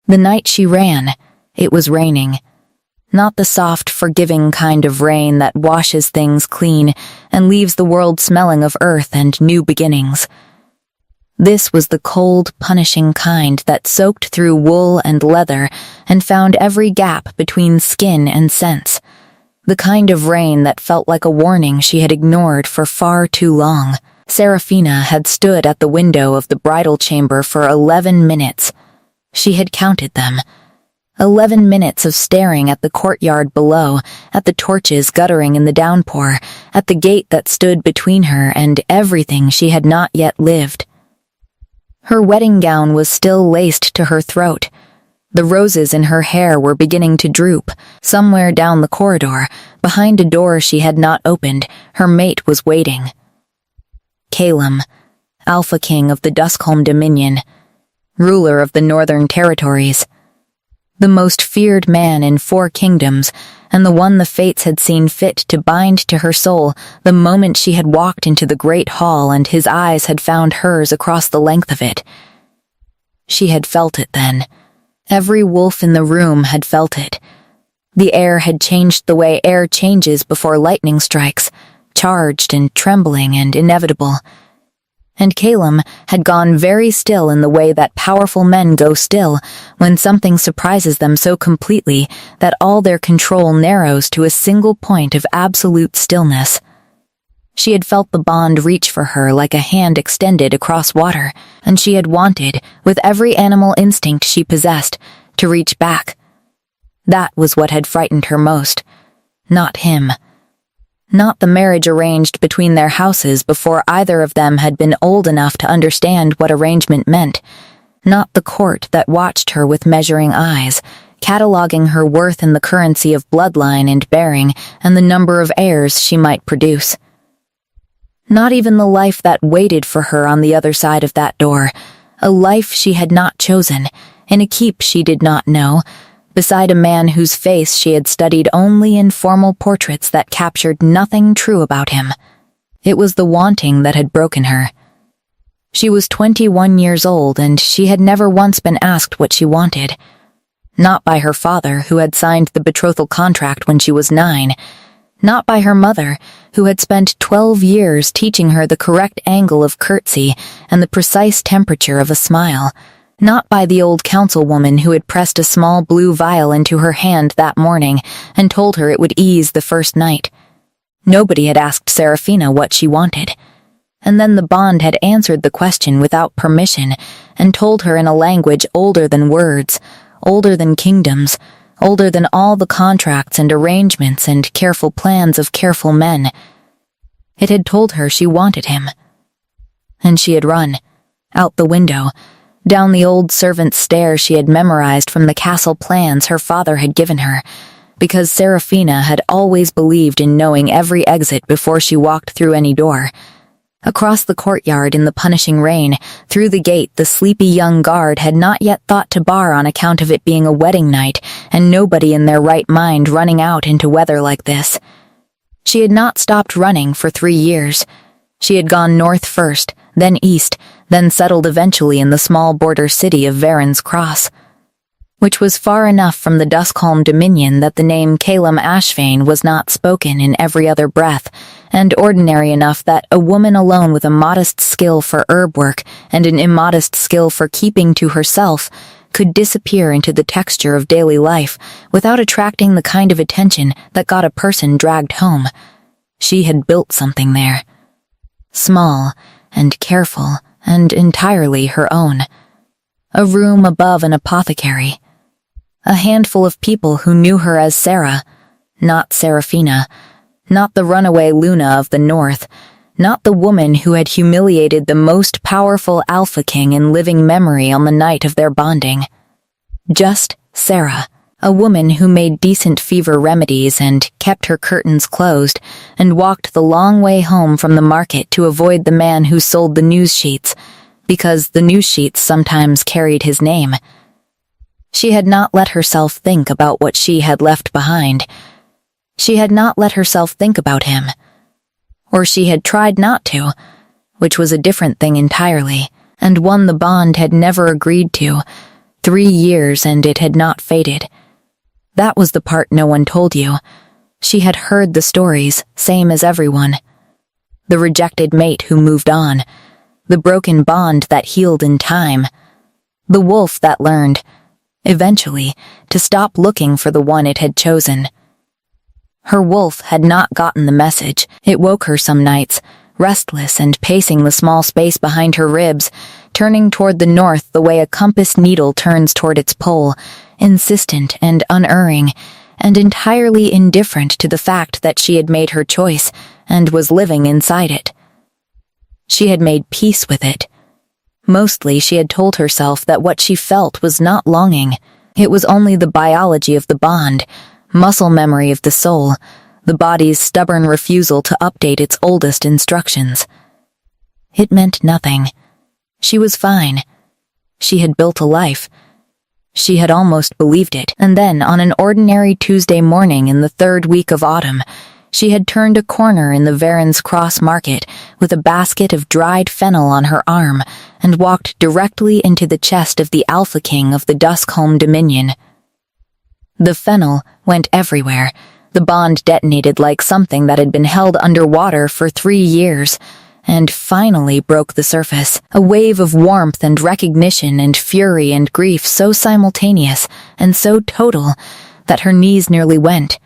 The night she ran, it was raining. Not the soft, forgiving kind of rain that washes things clean and leaves the world smelling of earth and new beginnings. This was the cold, punishing kind that soaked through wool and leather and found every gap between skin and sense. The kind of rain that felt like a warning she had ignored for far too long. Serafina had stood at the window of the bridal chamber for 11 minutes. She had counted them. 11 minutes of staring at the courtyard below, at the torches guttering in the downpour, at the gate that stood between her and everything she had not yet lived. Her wedding gown was still laced to her throat. The roses in her hair were beginning to droop. Somewhere down the corridor, behind a door she had not opened, her mate was waiting. Calum, Alpha King of the Duskholm Dominion, ruler of the Northern Territories, the most feared man in 4 kingdoms, and the one the fates had seen fit to bind to her soul the moment she had walked into the great hall and his eyes had found hers across the length of it. She had felt it then. Every wolf in the room had felt it. The air had changed the way air changes before lightning strikes, charged and trembling and inevitable. And Calum had gone very still in the way that powerful men go still when something surprises them so completely that all their control narrows to a single point of absolute stillness. She had felt the bond reach for her like a hand extended across water, and she had wanted, with every animal instinct she possessed, to reach back. That was what had frightened her most. Not him. Not the marriage arranged between their houses before either of them had been old enough to understand what arrangement meant. Not the court that watched her with measuring eyes, cataloging her worth in the currency of bloodline and bearing and the number of heirs she might produce. Not even the life that waited for her on the other side of that door, a life she had not chosen, in a keep she did not know, beside a man whose face she had studied only in formal portraits that captured nothing true about him. It was the wanting that had broken her. She was 21 years old, and she had never once been asked what she wanted. Not by her father, who had signed the betrothal contract when she was 9. Not by her mother, who had spent 12 years teaching her the correct angle of curtsy and the precise temperature of a smile. Not by the old councilwoman who had pressed a small blue vial into her hand that morning and told her it would ease the first night. Nobody had asked Serafina what she wanted. And then the bond had answered the question without permission and told her in a language older than words, older than kingdoms, older than all the contracts and arrangements and careful plans of careful men. It had told her she wanted him. And she had run, out the window, down the old servant's stairs she had memorized from the castle plans her father had given her, because Serafina had always believed in knowing every exit before she walked through any door. Across the courtyard in the punishing rain, through the gate the sleepy young guard had not yet thought to bar on account of it being a wedding night and nobody in their right mind running out into weather like this. She had not stopped running for 3 years. She had gone north first, then east, then settled eventually in the small border city of Varen's Cross, which was far enough from the Duskholm Dominion that the name Calum Ashvane was not spoken in every other breath, and ordinary enough that a woman alone with a modest skill for herb work and an immodest skill for keeping to herself could disappear into the texture of daily life without attracting the kind of attention that got a person dragged home. She had built something there. Small and careful and entirely her own. A room above an apothecary. A handful of people who knew her as Sarah, not Serafina, not the runaway Luna of the North, not the woman who had humiliated the most powerful Alpha King in living memory on the night of their bonding. Just Sarah, a woman who made decent fever remedies and kept her curtains closed and walked the long way home from the market to avoid the man who sold the news sheets, because the news sheets sometimes carried his name. She had not let herself think about what she had left behind. She had not let herself think about him. Or she had tried not to, which was a different thing entirely, and one the bond had never agreed to, 3 years and it had not faded. That was the part no one told you. She had heard the stories, same as everyone. The rejected mate who moved on. The broken bond that healed in time. The wolf that learned, eventually, to stop looking for the one it had chosen. Her wolf had not gotten the message. It woke her some nights, restless and pacing the small space behind her ribs, turning toward the north the way a compass needle turns toward its pole, insistent and unerring, and entirely indifferent to the fact that she had made her choice and was living inside it. She had made peace with it. Mostly she had told herself that what she felt was not longing. It was only the biology of the bond, muscle memory of the soul, the body's stubborn refusal to update its oldest instructions. It meant nothing. She was fine. She had built a life. She had almost believed it, and then on an ordinary Tuesday morning in the 3rd week of autumn, she had turned a corner in the Varen's Cross Market with a basket of dried fennel on her arm and walked directly into the chest of the Alpha King of the Duskholm Dominion. The fennel went everywhere. The bond detonated like something that had been held underwater for 3 years, and finally broke the surface. A wave of warmth and recognition and fury and grief so simultaneous and so total that her knees nearly went.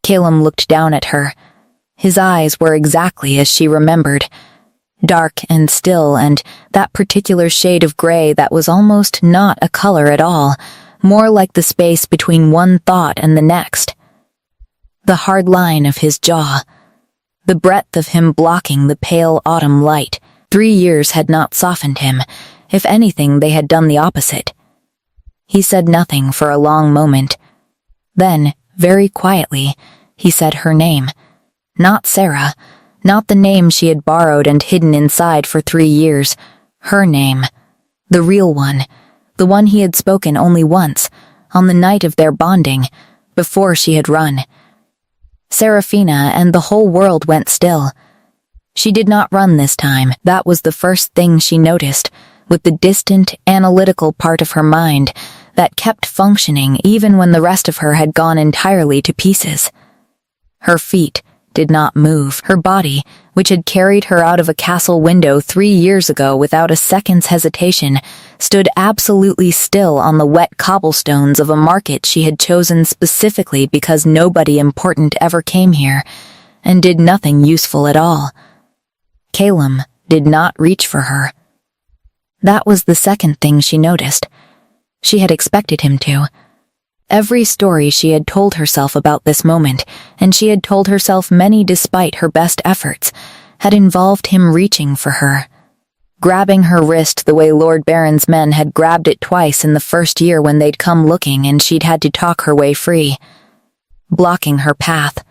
Calum looked down at her. His eyes were exactly as she remembered. Dark and still, and that particular shade of gray that was almost not a color at all, more like the space between one thought and the next. The hard line of his jaw. The breadth of him blocking the pale autumn light. 3 years had not softened him. If anything, they had done the opposite. He said nothing for a long moment. Then, very quietly, he said her name. Not Sarah, not the name she had borrowed and hidden inside for 3 years. Her name. The real one. The one he had spoken only once, on the night of their bonding, before she had run. Seraphina and the whole world went still. She did not run this time. That was the first thing she noticed, with the distant, analytical part of her mind that kept functioning even when the rest of her had gone entirely to pieces. Her feet did not move. Her body, which had carried her out of a castle window 3 years ago without a second's hesitation, stood absolutely still on the wet cobblestones of a market she had chosen specifically because nobody important ever came here, and did nothing useful at all. Calum did not reach for her. That was the second thing she noticed. She had expected him to. Every story she had told herself about this moment, and she had told herself many despite her best efforts, had involved him reaching for her. Grabbing her wrist the way Lord Baron's men had grabbed it twice in the first year when they'd come looking and she'd had to talk her way free. Blocking her path.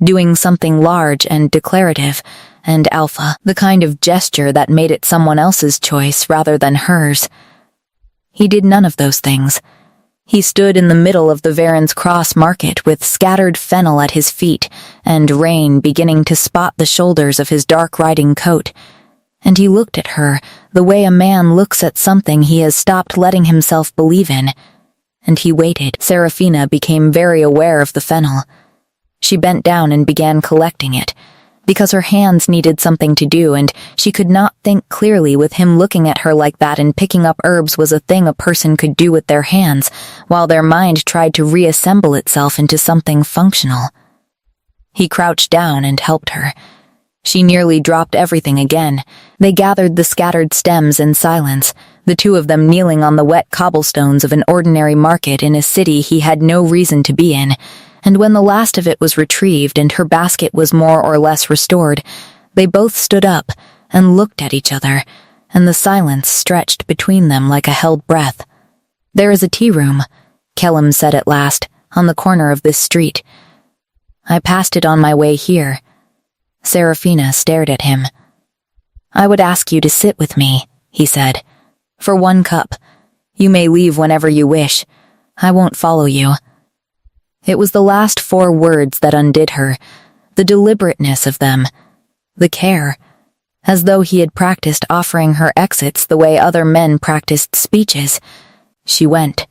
Doing something large and declarative and alpha, the kind of gesture that made it someone else's choice rather than hers. He did none of those things. He stood in the middle of the Varen's Cross Market with scattered fennel at his feet and rain beginning to spot the shoulders of his dark riding coat. And he looked at her the way a man looks at something he has stopped letting himself believe in. And he waited. Seraphina became very aware of the fennel. She bent down and began collecting it, because her hands needed something to do and she could not think clearly with him looking at her like that, and picking up herbs was a thing a person could do with their hands, while their mind tried to reassemble itself into something functional. He crouched down and helped her. She nearly dropped everything again. They gathered the scattered stems in silence, the two of them kneeling on the wet cobblestones of an ordinary market in a city he had no reason to be in. And when the last of it was retrieved and her basket was more or less restored, they both stood up and looked at each other, and the silence stretched between them like a held breath. "There is a tea room," Calum said at last, "on the corner of this street. I passed it on my way here." Seraphina stared at him. "I would ask you to sit with me," he said, "for 1 cup. You may leave whenever you wish. I won't follow you." It was the last 4 words that undid her, the deliberateness of them, the care, as though he had practiced offering her exits the way other men practiced speeches. She went.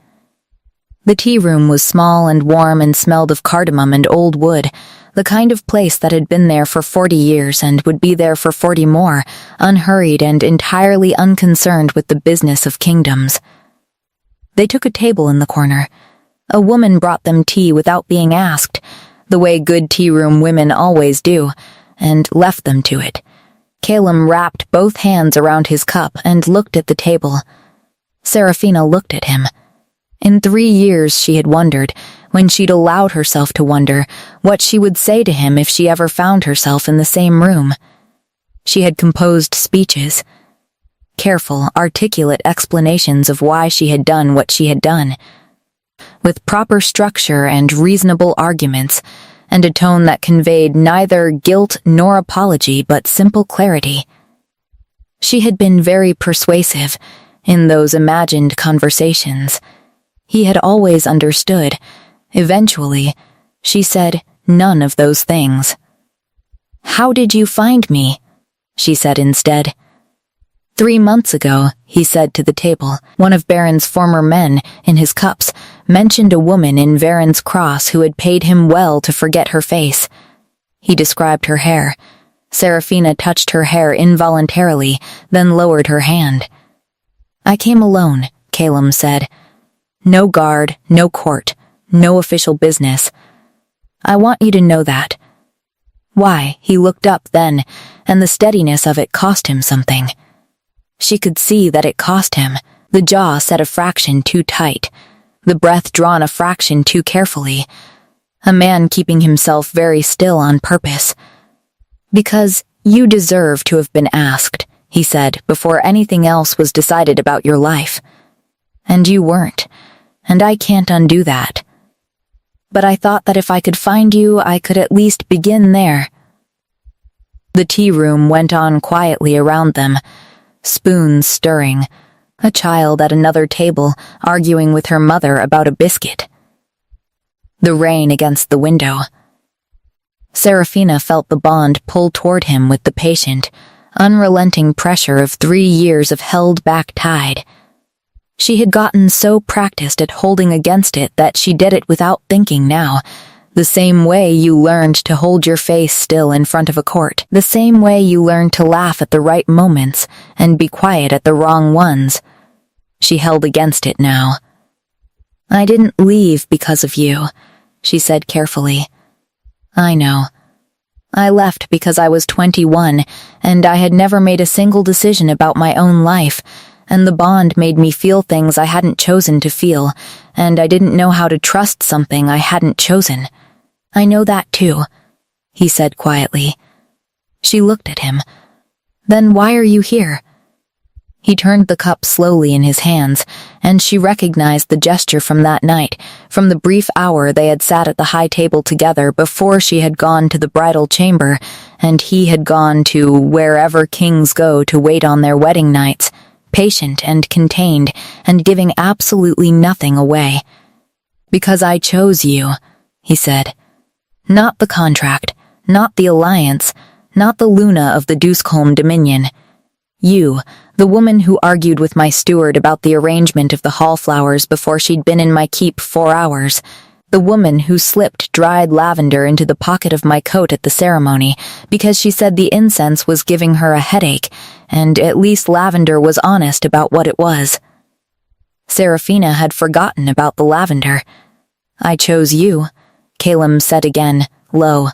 The tea room was small and warm and smelled of cardamom and old wood, the kind of place that had been there for 40 years and would be there for 40 more, unhurried and entirely unconcerned with the business of kingdoms. They took a table in the corner. A woman brought them tea without being asked, the way good tea room women always do, and left them to it. Calum wrapped both hands around his cup and looked at the table. Serafina looked at him. In 3 years she had wondered, when she'd allowed herself to wonder, what she would say to him if she ever found herself in the same room. She had composed speeches, careful, articulate explanations of why she had done what she had done, with proper structure and reasonable arguments, and a tone that conveyed neither guilt nor apology but simple clarity. She had been very persuasive in those imagined conversations. He had always understood. Eventually, she said none of those things. "How did you find me?" she said instead. 3 months ago, he said to the table, one of Baron's former men, in his cups, mentioned a woman in Varen's Cross who had paid him well to forget her face. He described her hair. Serafina touched her hair involuntarily, then lowered her hand. "I came alone," Calum said. "No guard, no court, no official business. I want you to know that." Why, he looked up then, and the steadiness of it cost him something. She could see that it cost him, the jaw set a fraction too tight, the breath drawn a fraction too carefully, a man keeping himself very still on purpose. "Because you deserve to have been asked," he said, "before anything else was decided about your life. And you weren't, and I can't undo that. But I thought that if I could find you, I could at least begin there." The tea room went on quietly around them, spoons stirring, a child at another table arguing with her mother about a biscuit. The rain against the window. Serafina felt the bond pull toward him with the patient, unrelenting pressure of 3 years of held-back tide. She had gotten so practiced at holding against it that she did it without thinking now, the same way you learned to hold your face still in front of a court, the same way you learned to laugh at the right moments and be quiet at the wrong ones. She held against it now. "I didn't leave because of you," she said carefully. "I know. I left because I was 21, and I had never made a single decision about my own life, and the bond made me feel things I hadn't chosen to feel, and I didn't know how to trust something I hadn't chosen. I know that too," he said quietly. She looked at him. "Then why are you here?" He turned the cup slowly in his hands, and she recognized the gesture from that night, from the brief hour they had sat at the high table together before she had gone to the bridal chamber, and he had gone to wherever kings go to wait on their wedding nights, patient and contained, and giving absolutely nothing away. "Because I chose you," he said. "Not the contract, not the alliance, not the Luna of the Duscombe Dominion. You, the woman who argued with my steward about the arrangement of the hall flowers before she'd been in my keep 4 hours. The woman who slipped dried lavender into the pocket of my coat at the ceremony because she said the incense was giving her a headache, and at least lavender was honest about what it was." Serafina had forgotten about the lavender. "I chose you," Calum said again, low,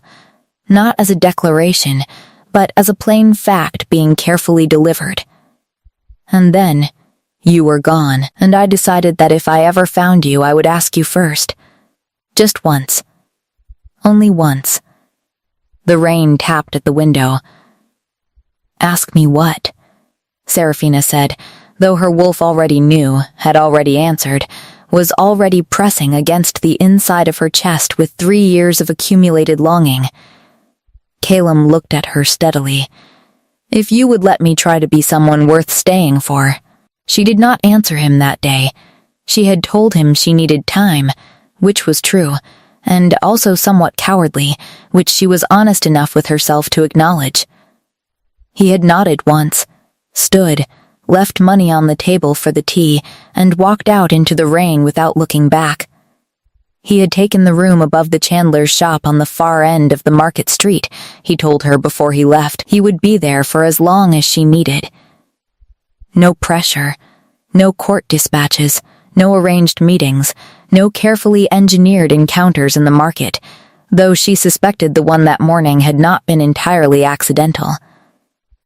not as a declaration, but as a plain fact being carefully delivered. "And then, you were gone, and I decided that if I ever found you, I would ask you first. Just once. Only once." The rain tapped at the window. "Ask me what?" Serafina said, though her wolf already knew, had already answered, was already pressing against the inside of her chest with 3 years of accumulated longing. Calum looked at her steadily. "If you would let me try to be someone worth staying for." She did not answer him that day. She had told him she needed time, which was true, and also somewhat cowardly, which she was honest enough with herself to acknowledge. He had nodded once, stood, left money on the table for the tea, and walked out into the rain without looking back. He had taken the room above the chandler's shop on the far end of the market street, he told her before he left. He would be there for as long as she needed. No pressure, no court dispatches, no arranged meetings, no carefully engineered encounters in the market, though she suspected the one that morning had not been entirely accidental.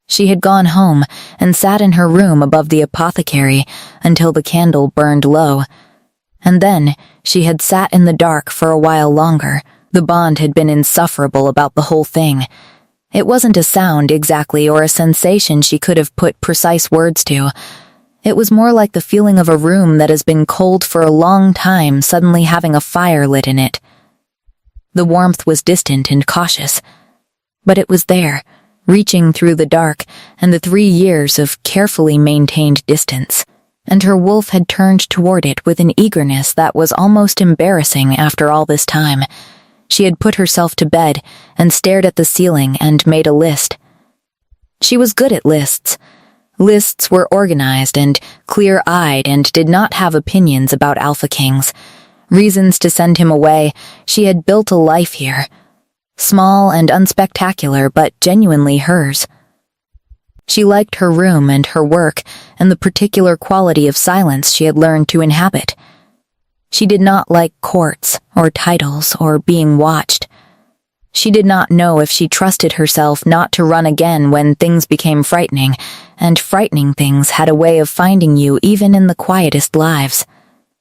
She had gone home and sat in her room above the apothecary until the candle burned low. And then she had sat in the dark for a while longer. The bond had been insufferable about the whole thing. It wasn't a sound exactly or a sensation she could have put precise words to. It was more like the feeling of a room that has been cold for a long time suddenly having a fire lit in it. The warmth was distant and cautious, but it was there, reaching through the dark and the 3 years of carefully maintained distance, and her wolf had turned toward it with an eagerness that was almost embarrassing after all this time. She had put herself to bed and stared at the ceiling and made a list. She was good at lists. Lists were organized and clear-eyed and did not have opinions about Alpha Kings. Reasons to send him away. She had built a life here. Small and unspectacular, but genuinely hers. She liked her room and her work and the particular quality of silence she had learned to inhabit. She did not like courts or titles or being watched. She did not know if she trusted herself not to run again when things became frightening, and frightening things had a way of finding you even in the quietest lives.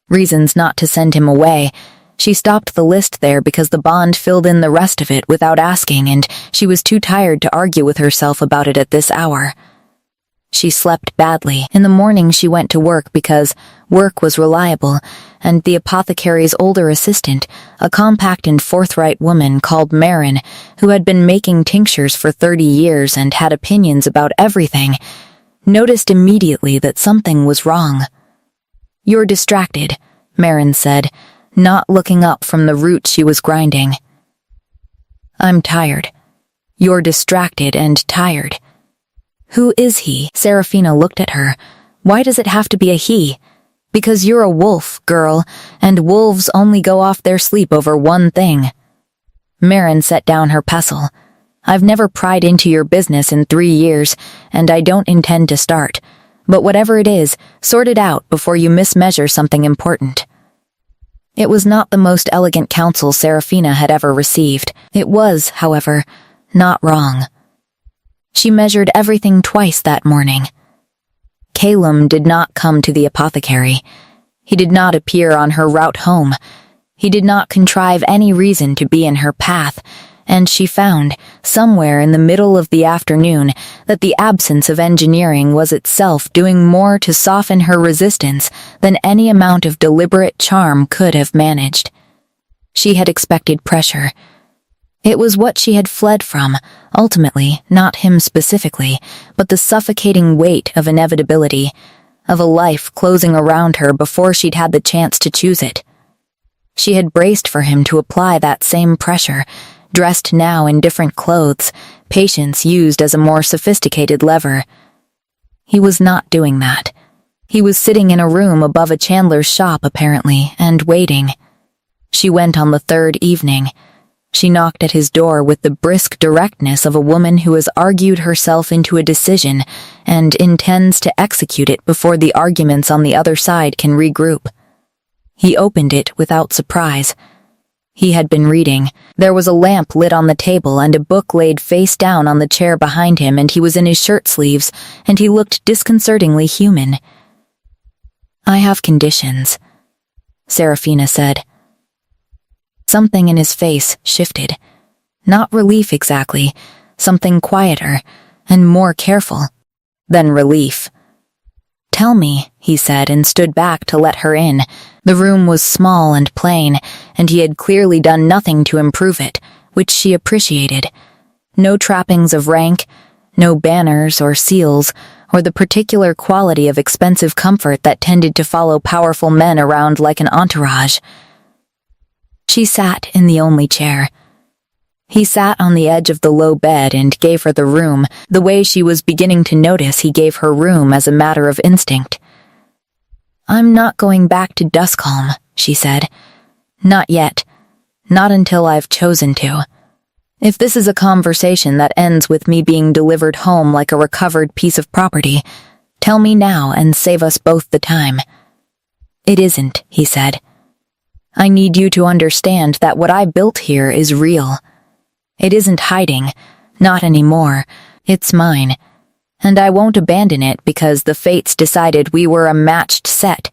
Reasons not to send him away. She stopped the list there because the bond filled in the rest of it without asking, and she was too tired to argue with herself about it at this hour. She slept badly. In the morning she went to work because work was reliable, and the apothecary's older assistant, a compact and forthright woman called Marin, who had been making tinctures for 30 years and had opinions about everything, noticed immediately that something was wrong. "You're distracted," Marin said, not looking up from the root she was grinding. "I'm tired." "You're distracted and tired." "Who is he?" Serafina looked at her. "Why does it have to be a he?" "Because you're a wolf, girl, and wolves only go off their sleep over one thing." Marin set down her pestle. "I've never pried into your business in 3 years, and I don't intend to start. But whatever it is, sort it out before you mismeasure something important." It was not the most elegant counsel Serafina had ever received. It was, however, not wrong. She measured everything twice that morning. Calum did not come to the apothecary. He did not appear on her route home. He did not contrive any reason to be in her path, and she found, somewhere in the middle of the afternoon, that the absence of engineering was itself doing more to soften her resistance than any amount of deliberate charm could have managed. She had expected pressure. It was what she had fled from, ultimately, not him specifically, but the suffocating weight of inevitability, of a life closing around her before she'd had the chance to choose it. She had braced for him to apply that same pressure, dressed now in different clothes, patience used as a more sophisticated lever. He was not doing that. He was sitting in a room above a chandler's shop, apparently, and waiting. She went on the 3rd evening. She knocked at his door with the brisk directness of a woman who has argued herself into a decision and intends to execute it before the arguments on the other side can regroup. He opened it without surprise. He had been reading. There was a lamp lit on the table and a book laid face down on the chair behind him, and he was in his shirt sleeves, and he looked disconcertingly human. "I have conditions," Serafina said. Something in his face shifted. Not relief exactly, something quieter and more careful than relief. "Tell me," he said, and stood back to let her in. The room was small and plain, and he had clearly done nothing to improve it, which she appreciated. No trappings of rank, no banners or seals, or the particular quality of expensive comfort that tended to follow powerful men around like an entourage. She sat in the only chair. He sat on the edge of the low bed and gave her the room, the way she was beginning to notice he gave her room as a matter of instinct. "I'm not going back to Duskholm," she said. "Not yet. Not until I've chosen to. If this is a conversation that ends with me being delivered home like a recovered piece of property, tell me now and save us both the time." "It isn't," he said. "I need you to understand that what I built here is real. It isn't hiding, not anymore. It's mine. And I won't abandon it because the fates decided we were a matched set.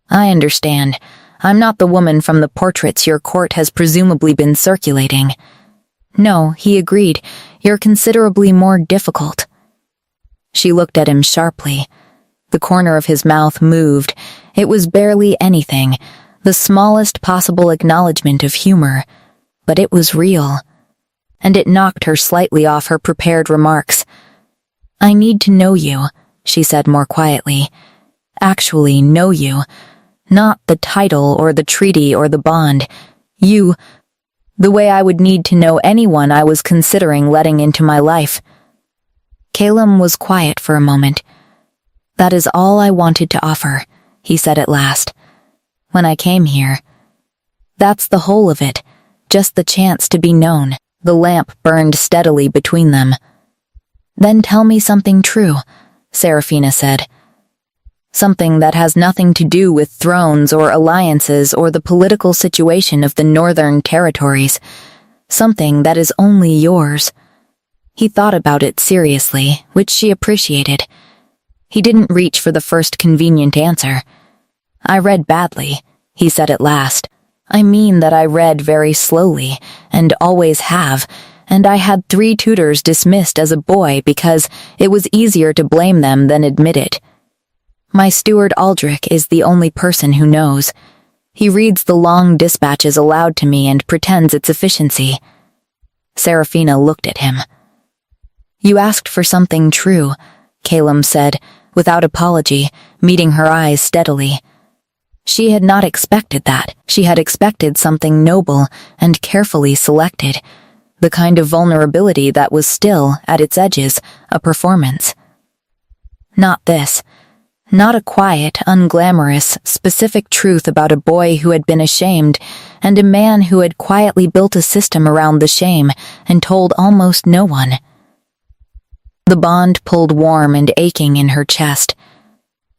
I understand. I'm not the woman from the portraits your court has presumably been circulating." "No," he agreed, "you're considerably more difficult." She looked at him sharply. The corner of his mouth moved. It was barely anything, the smallest possible acknowledgement of humor, but it was real. And it knocked her slightly off her prepared remarks. "I need to know you," she said more quietly. "Actually know you. Not the title or the treaty or the bond. You, the way I would need to know anyone I was considering letting into my life." Calum was quiet for a moment. "That is all I wanted to offer," he said at last. "When I came here. That's the whole of it, just the chance to be known." The lamp burned steadily between them. "Then tell me something true," Serafina said. "Something that has nothing to do with thrones or alliances or the political situation of the northern territories. Something that is only yours." He thought about it seriously, which she appreciated. He didn't reach for the first convenient answer. "I read badly," he said at last. "I mean that I read very slowly, and always have, and I had 3 tutors dismissed as a boy because it was easier to blame them than admit it. My steward Aldrich is the only person who knows. He reads the long dispatches aloud to me and pretends it's efficiency." Serafina looked at him. "You asked for something true," Calum said, without apology, meeting her eyes steadily. She had not expected that. She had expected something noble and carefully selected, the kind of vulnerability that was still, at its edges, a performance. Not this. Not a quiet, unglamorous, specific truth about a boy who had been ashamed and a man who had quietly built a system around the shame and told almost no one. The bond pulled warm and aching in her chest.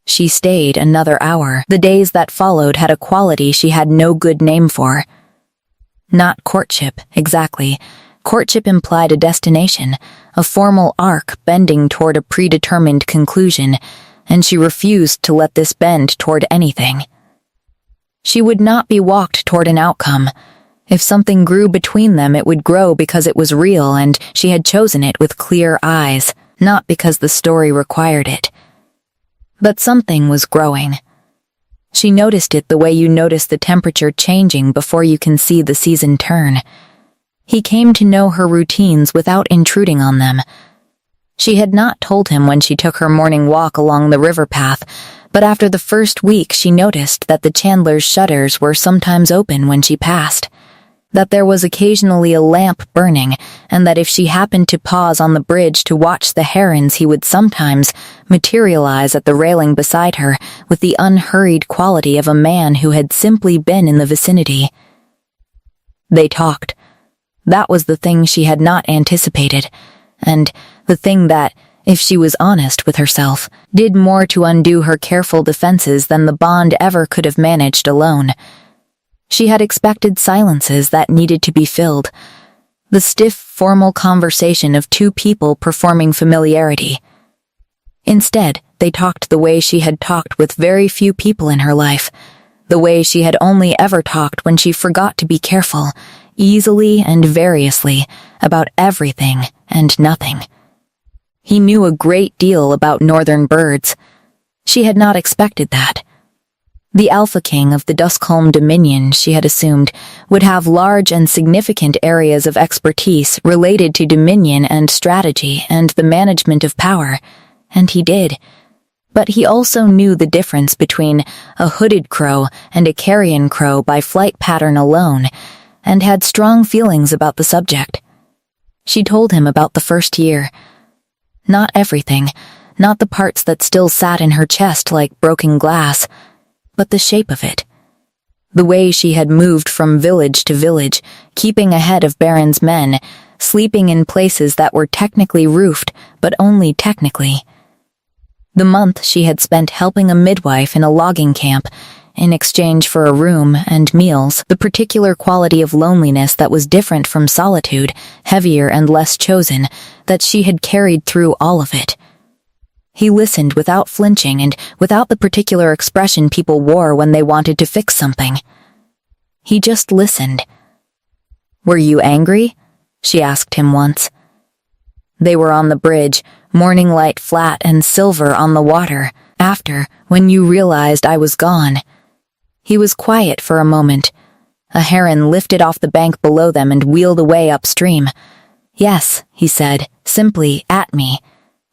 She stayed another hour. The days that followed had a quality she had no good name for. Not courtship, exactly. Courtship implied a destination, a formal arc bending toward a predetermined conclusion, and she refused to let this bend toward anything. She would not be walked toward an outcome. If something grew between them, it would grow because it was real, and she had chosen it with clear eyes, not because the story required it. But something was growing. She noticed it the way you notice the temperature changing before you can see the season turn. He came to know her routines without intruding on them. She had not told him when she took her morning walk along the river path, but after the first week she noticed that the Chandler's shutters were sometimes open when she passed, that there was occasionally a lamp burning, and that if she happened to pause on the bridge to watch the herons, he would sometimes materialize at the railing beside her with the unhurried quality of a man who had simply been in the vicinity. They talked. That was the thing she had not anticipated, and the thing that, if she was honest with herself, did more to undo her careful defenses than the bond ever could have managed alone. She had expected silences that needed to be filled, the stiff, formal conversation of 2 people performing familiarity. Instead, they talked the way she had talked with very few people in her life, the way she had only ever talked when she forgot to be careful, easily and variously, about everything and nothing. He knew a great deal about northern birds. She had not expected that. The Alpha King of the Duskholm Dominion, she had assumed, would have large and significant areas of expertise related to dominion and strategy and the management of power, and he did. But he also knew the difference between a hooded crow and a carrion crow by flight pattern alone, and had strong feelings about the subject. She told him about the first year. Not everything, not the parts that still sat in her chest like broken glass, but the shape of it. The way she had moved from village to village, keeping ahead of Baron's men, sleeping in places that were technically roofed, but only technically. The month she had spent helping a midwife in a logging camp, in exchange for a room and meals, the particular quality of loneliness that was different from solitude, heavier and less chosen, that she had carried through all of it. He listened without flinching and without the particular expression people wore when they wanted to fix something. He just listened. "Were you angry?" she asked him once. They were on the bridge, morning light flat and silver on the water, after, when you realized I was gone. He was quiet for a moment. A heron lifted off the bank below them and wheeled away upstream. "Yes," he said, simply, "at me.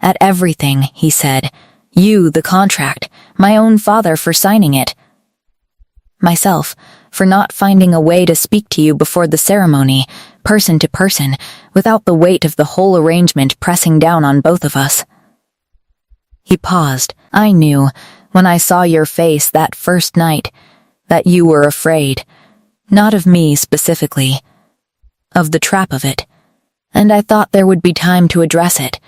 At everything," he said. "You, the contract, my own father for signing it. Myself, for not finding a way to speak to you before the ceremony, person to person, without the weight of the whole arrangement pressing down on both of us." He paused. "I knew, when I saw your face that first night, that you were afraid. Not of me specifically. Of the trap of it. And I thought there would be time to address it.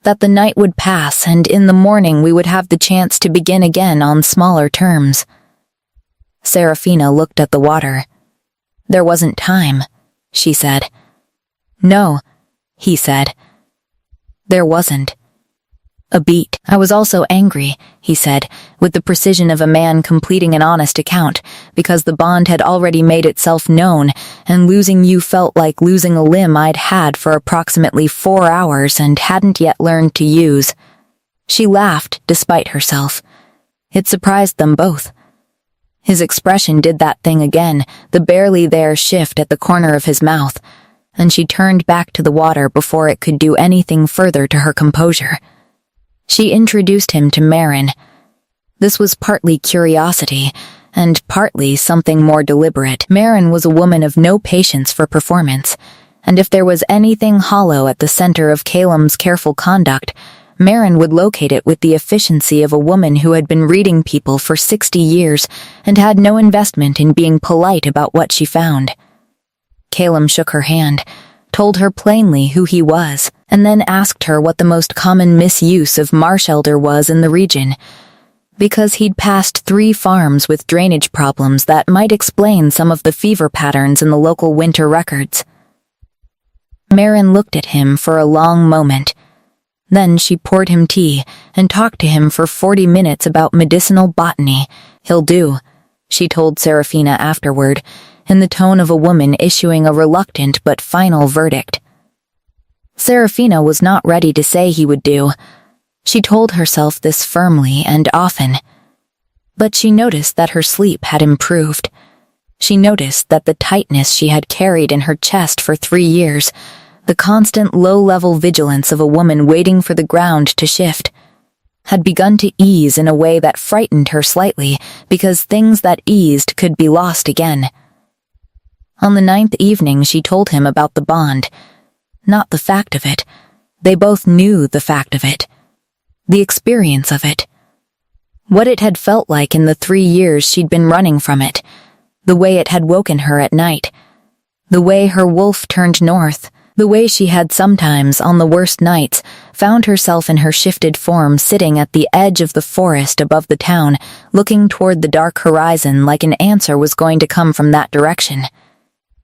That the night would pass and in the morning we would have the chance to begin again on smaller terms." Serafina looked at the water. "There wasn't time," she said. "No," he said. "There wasn't." A beat. "I was also angry," he said, with the precision of a man completing an honest account, because the bond had already made itself known, and losing you felt like losing a limb I'd had for approximately 4 hours and hadn't yet learned to use. She laughed, despite herself. It surprised them both. His expression did that thing again, the barely there shift at the corner of his mouth, and she turned back to the water before it could do anything further to her composure. She introduced him to Marin. This was partly curiosity, and partly something more deliberate. Marin was a woman of no patience for performance, and if there was anything hollow at the center of Calum's careful conduct, Marin would locate it with the efficiency of a woman who had been reading people for 60 years and had no investment in being polite about what she found. Calum shook her hand, told her plainly who he was, and then asked her what the most common misuse of marsh elder was in the region, because he'd passed 3 farms with drainage problems that might explain some of the fever patterns in the local winter records. Marin looked at him for a long moment. Then she poured him tea and talked to him for 40 minutes about medicinal botany. "He'll do," she told Serafina afterward, in the tone of a woman issuing a reluctant but final verdict. Serafina was not ready to say he would do. She told herself this firmly and often. But she noticed that her sleep had improved. She noticed that the tightness she had carried in her chest for 3 years, the constant low-level vigilance of a woman waiting for the ground to shift, had begun to ease in a way that frightened her slightly, because things that eased could be lost again. On the 9th evening she told him about the bond. Not the fact of it. They both knew the fact of it. The experience of it. What it had felt like in the 3 years she'd been running from it. The way it had woken her at night. The way her wolf turned north. The way she had sometimes, on the worst nights, found herself in her shifted form sitting at the edge of the forest above the town, looking toward the dark horizon like an answer was going to come from that direction.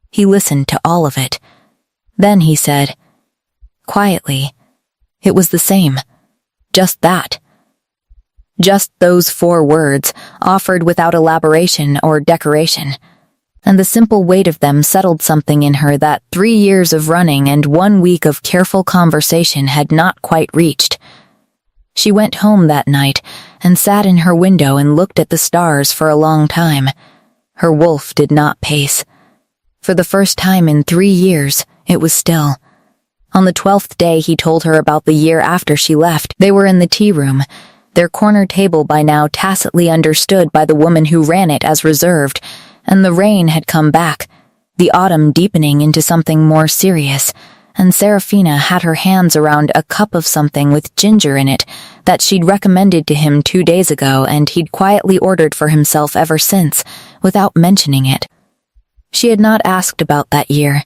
He listened to all of it. Then he said, quietly, it was the same. Just that. Just those 4 words, offered without elaboration or decoration. And the simple weight of them settled something in her that 3 years of running and 1 week of careful conversation had not quite reached. She went home that night and sat in her window and looked at the stars for a long time. Her wolf did not pace. For the first time in 3 years, it was still. On the 12th day he told her about the year after she left. They were in the tea room, their corner table by now tacitly understood by the woman who ran it as reserved, and the rain had come back. the autumn deepening into something more serious, and Serafina had her hands around a cup of something with ginger in it that she'd recommended to him 2 days ago and he'd quietly ordered for himself ever since, without mentioning it. She had not asked about that year.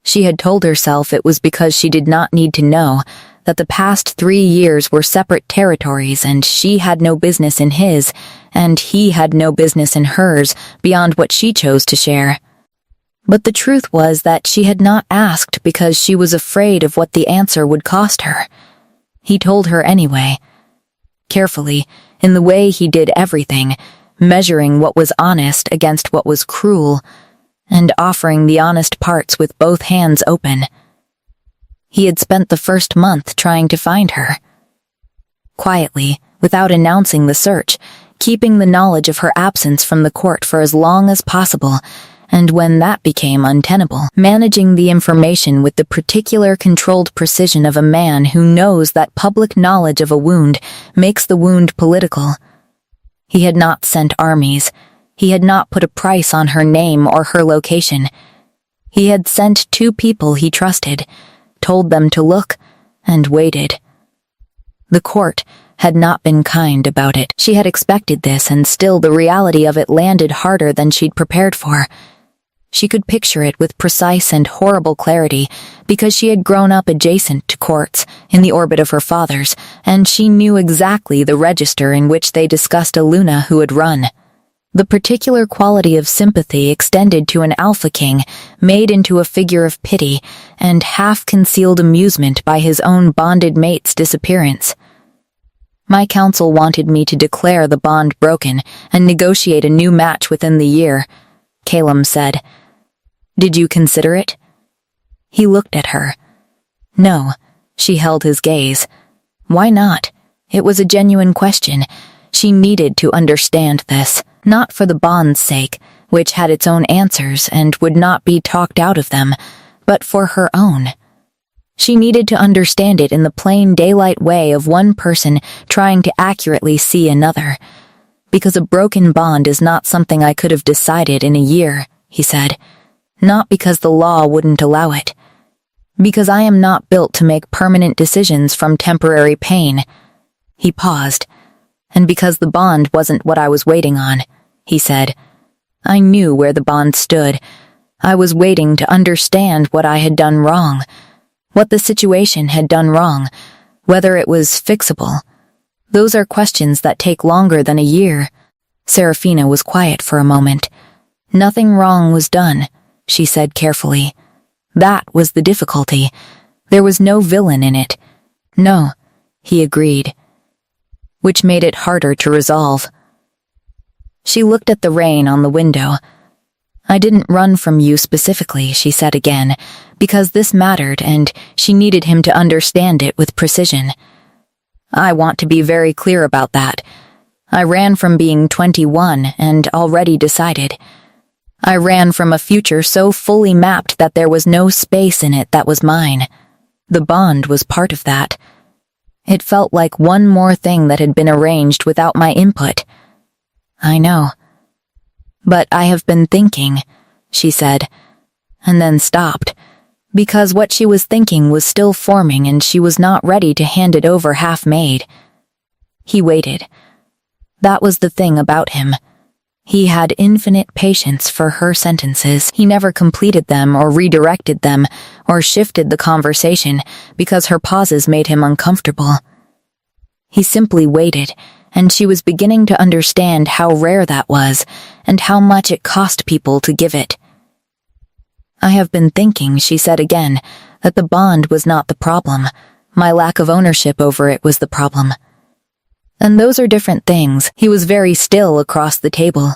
She had told herself it was because she did not need to know, that the past 3 years were separate territories and she had no business in his, and he had no business in hers beyond what she chose to share. But the truth was that she had not asked because she was afraid of what the answer would cost her. He told her anyway. Carefully, in the way he did everything, measuring what was honest against what was cruel, and offering the honest parts with both hands open. He had spent the first month trying to find her. Quietly, without announcing the search, keeping the knowledge of her absence from the court for as long as possible, and when that became untenable, managing the information with the particular controlled precision of a man who knows that public knowledge of a wound makes the wound political. He had not sent armies. He had not put a price on her name or her location. He had sent 2 people he trusted, told them to look, and waited. The court had not been kind about it. She had expected this, and still the reality of it landed harder than she'd prepared for. She could picture it with precise and horrible clarity because she had grown up adjacent to courts in the orbit of her fathers, and she knew exactly the register in which they discussed a Luna who had run. The particular quality of sympathy extended to an alpha king made into a figure of pity and half-concealed amusement by his own bonded mate's disappearance. My counsel wanted me to declare the bond broken and negotiate a new match within the year, Calum said. Did you consider it? He looked at her. No, she held his gaze. Why not? It was a genuine question. She needed to understand this, not for the bond's sake, which had its own answers and would not be talked out of them, but for her own. She needed to understand it in the plain daylight way of one person trying to accurately see another. Because a broken bond is not something I could have decided in a year, he said. Not because the law wouldn't allow it. Because I am not built to make permanent decisions from temporary pain. He paused. And because the bond wasn't what I was waiting on, he said. I knew where the bond stood. I was waiting to understand what I had done wrong, what the situation had done wrong, whether it was fixable. Those are questions that take longer than a year. Serafina was quiet for a moment. Nothing wrong was done, she said carefully. That was the difficulty. There was no villain in it. No, he agreed. Which made it harder to resolve. She looked at the rain on the window. I didn't run from you specifically, she said again, because this mattered and she needed him to understand it with precision. I want to be very clear about that. I ran from being 21 and already decided. I ran from a future so fully mapped that there was no space in it that was mine. The bond was part of that. It felt like one more thing that had been arranged without my input. I know. But I have been thinking, she said, and then stopped, because what she was thinking was still forming and she was not ready to hand it over half-made. He waited. That was the thing about him. He had infinite patience for her sentences. He never completed them or redirected them or shifted the conversation because her pauses made him uncomfortable. He simply waited, and she was beginning to understand how rare that was and how much it cost people to give it. I have been thinking, she said again, that the bond was not the problem. My lack of ownership over it was the problem. And those are different things. He was very still across the table.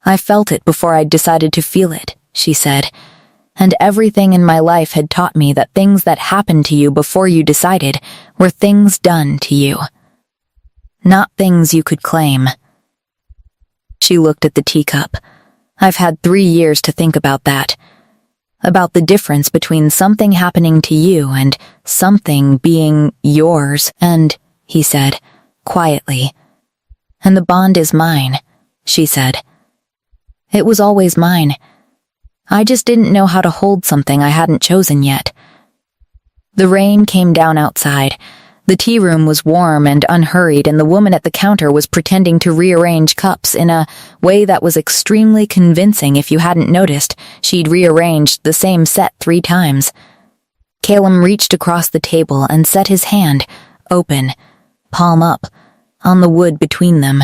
I felt it before I'd decided to feel it, she said, and everything in my life had taught me that things that happened to you before you decided were things done to you. Not things you could claim. She looked at the teacup. I've had 3 years to think about that. About the difference between something happening to you and something being yours, and, he said, quietly. And the bond is mine, she said. It was always mine. I just didn't know how to hold something I hadn't chosen yet. The rain came down outside. The tea room was warm and unhurried, and the woman at the counter was pretending to rearrange cups in a way that was extremely convincing if you hadn't noticed she'd rearranged the same set 3 times. Calum reached across the table and set his hand, open, palm up, on the wood between them.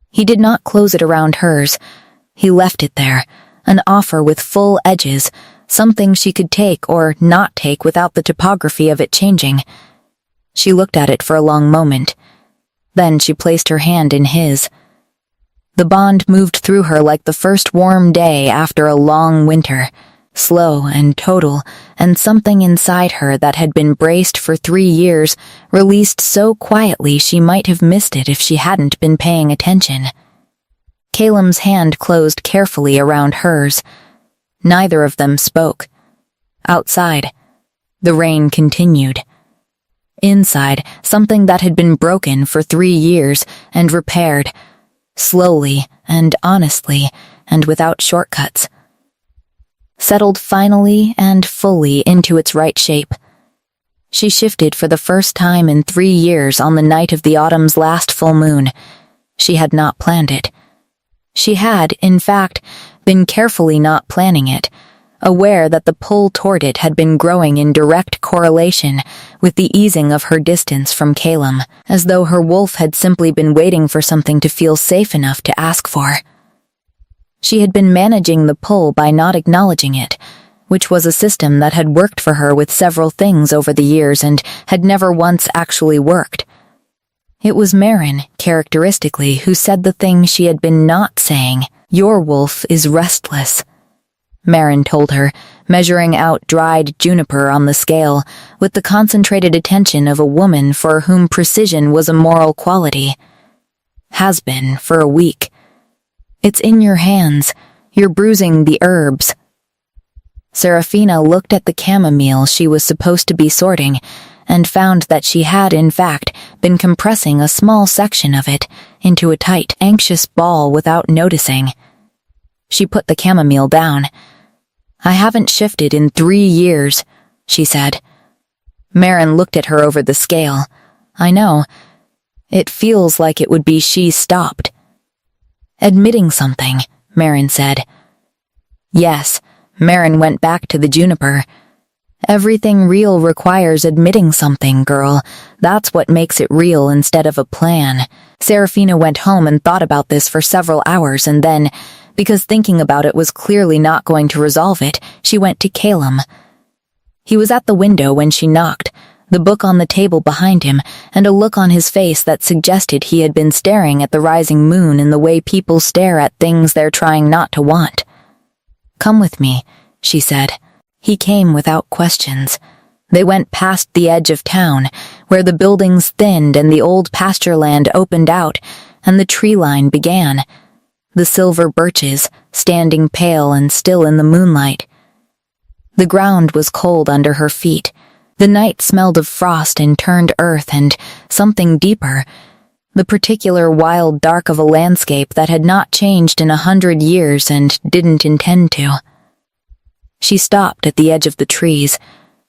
He did not close it around hers. He left it there, an offer with full edges, something she could take or not take without the topography of it changing. She looked at it for a long moment. Then she placed her hand in his. The bond moved through her like the first warm day after a long winter, slow and total, and something inside her that had been braced for 3 years released so quietly she might have missed it if she hadn't been paying attention. Calum's hand closed carefully around hers. Neither of them spoke. Outside, the rain continued. Inside, something that had been broken for 3 years and repaired, slowly and honestly and without shortcuts, settled finally and fully into its right shape. She shifted for the first time in 3 years on the night of the autumn's last full moon. She had not planned it. She had, in fact, been carefully not planning it, aware that the pull toward it had been growing in direct correlation with the easing of her distance from Calum, as though her wolf had simply been waiting for something to feel safe enough to ask for. She had been managing the pull by not acknowledging it, which was a system that had worked for her with several things over the years and had never once actually worked. It was Marin, characteristically, who said the thing she had been not saying. "Your wolf is restless," Marin told her, measuring out dried juniper on the scale, with the concentrated attention of a woman for whom precision was a moral quality. "Has been for a week. It's in your hands. You're bruising the herbs." Serafina looked at the chamomile she was supposed to be sorting and found that she had, in fact, been compressing a small section of it into a tight, anxious ball without noticing. She put the chamomile down. "I haven't shifted in 3 years," she said. Marin looked at her over the scale. "I know. It feels like it would be she stopped." "Admitting something," Marin said. Yes, Marin went back to the juniper. "Everything real requires admitting something, girl. That's what makes it real instead of a plan." Serafina went home and thought about this for several hours, and then, because thinking about it was clearly not going to resolve it, she went to Calum. He was at the window when she knocked, the book on the table behind him, and a look on his face that suggested he had been staring at the rising moon in the way people stare at things they're trying not to want. "Come with me," she said. He came without questions. They went past the edge of town, where the buildings thinned and the old pasture land opened out, and the tree line began. The silver birches, standing pale and still in the moonlight. The ground was cold under her feet. The night smelled of frost and turned earth and something deeper, the particular wild dark of a landscape that had not changed in 100 years and didn't intend to. She stopped at the edge of the trees.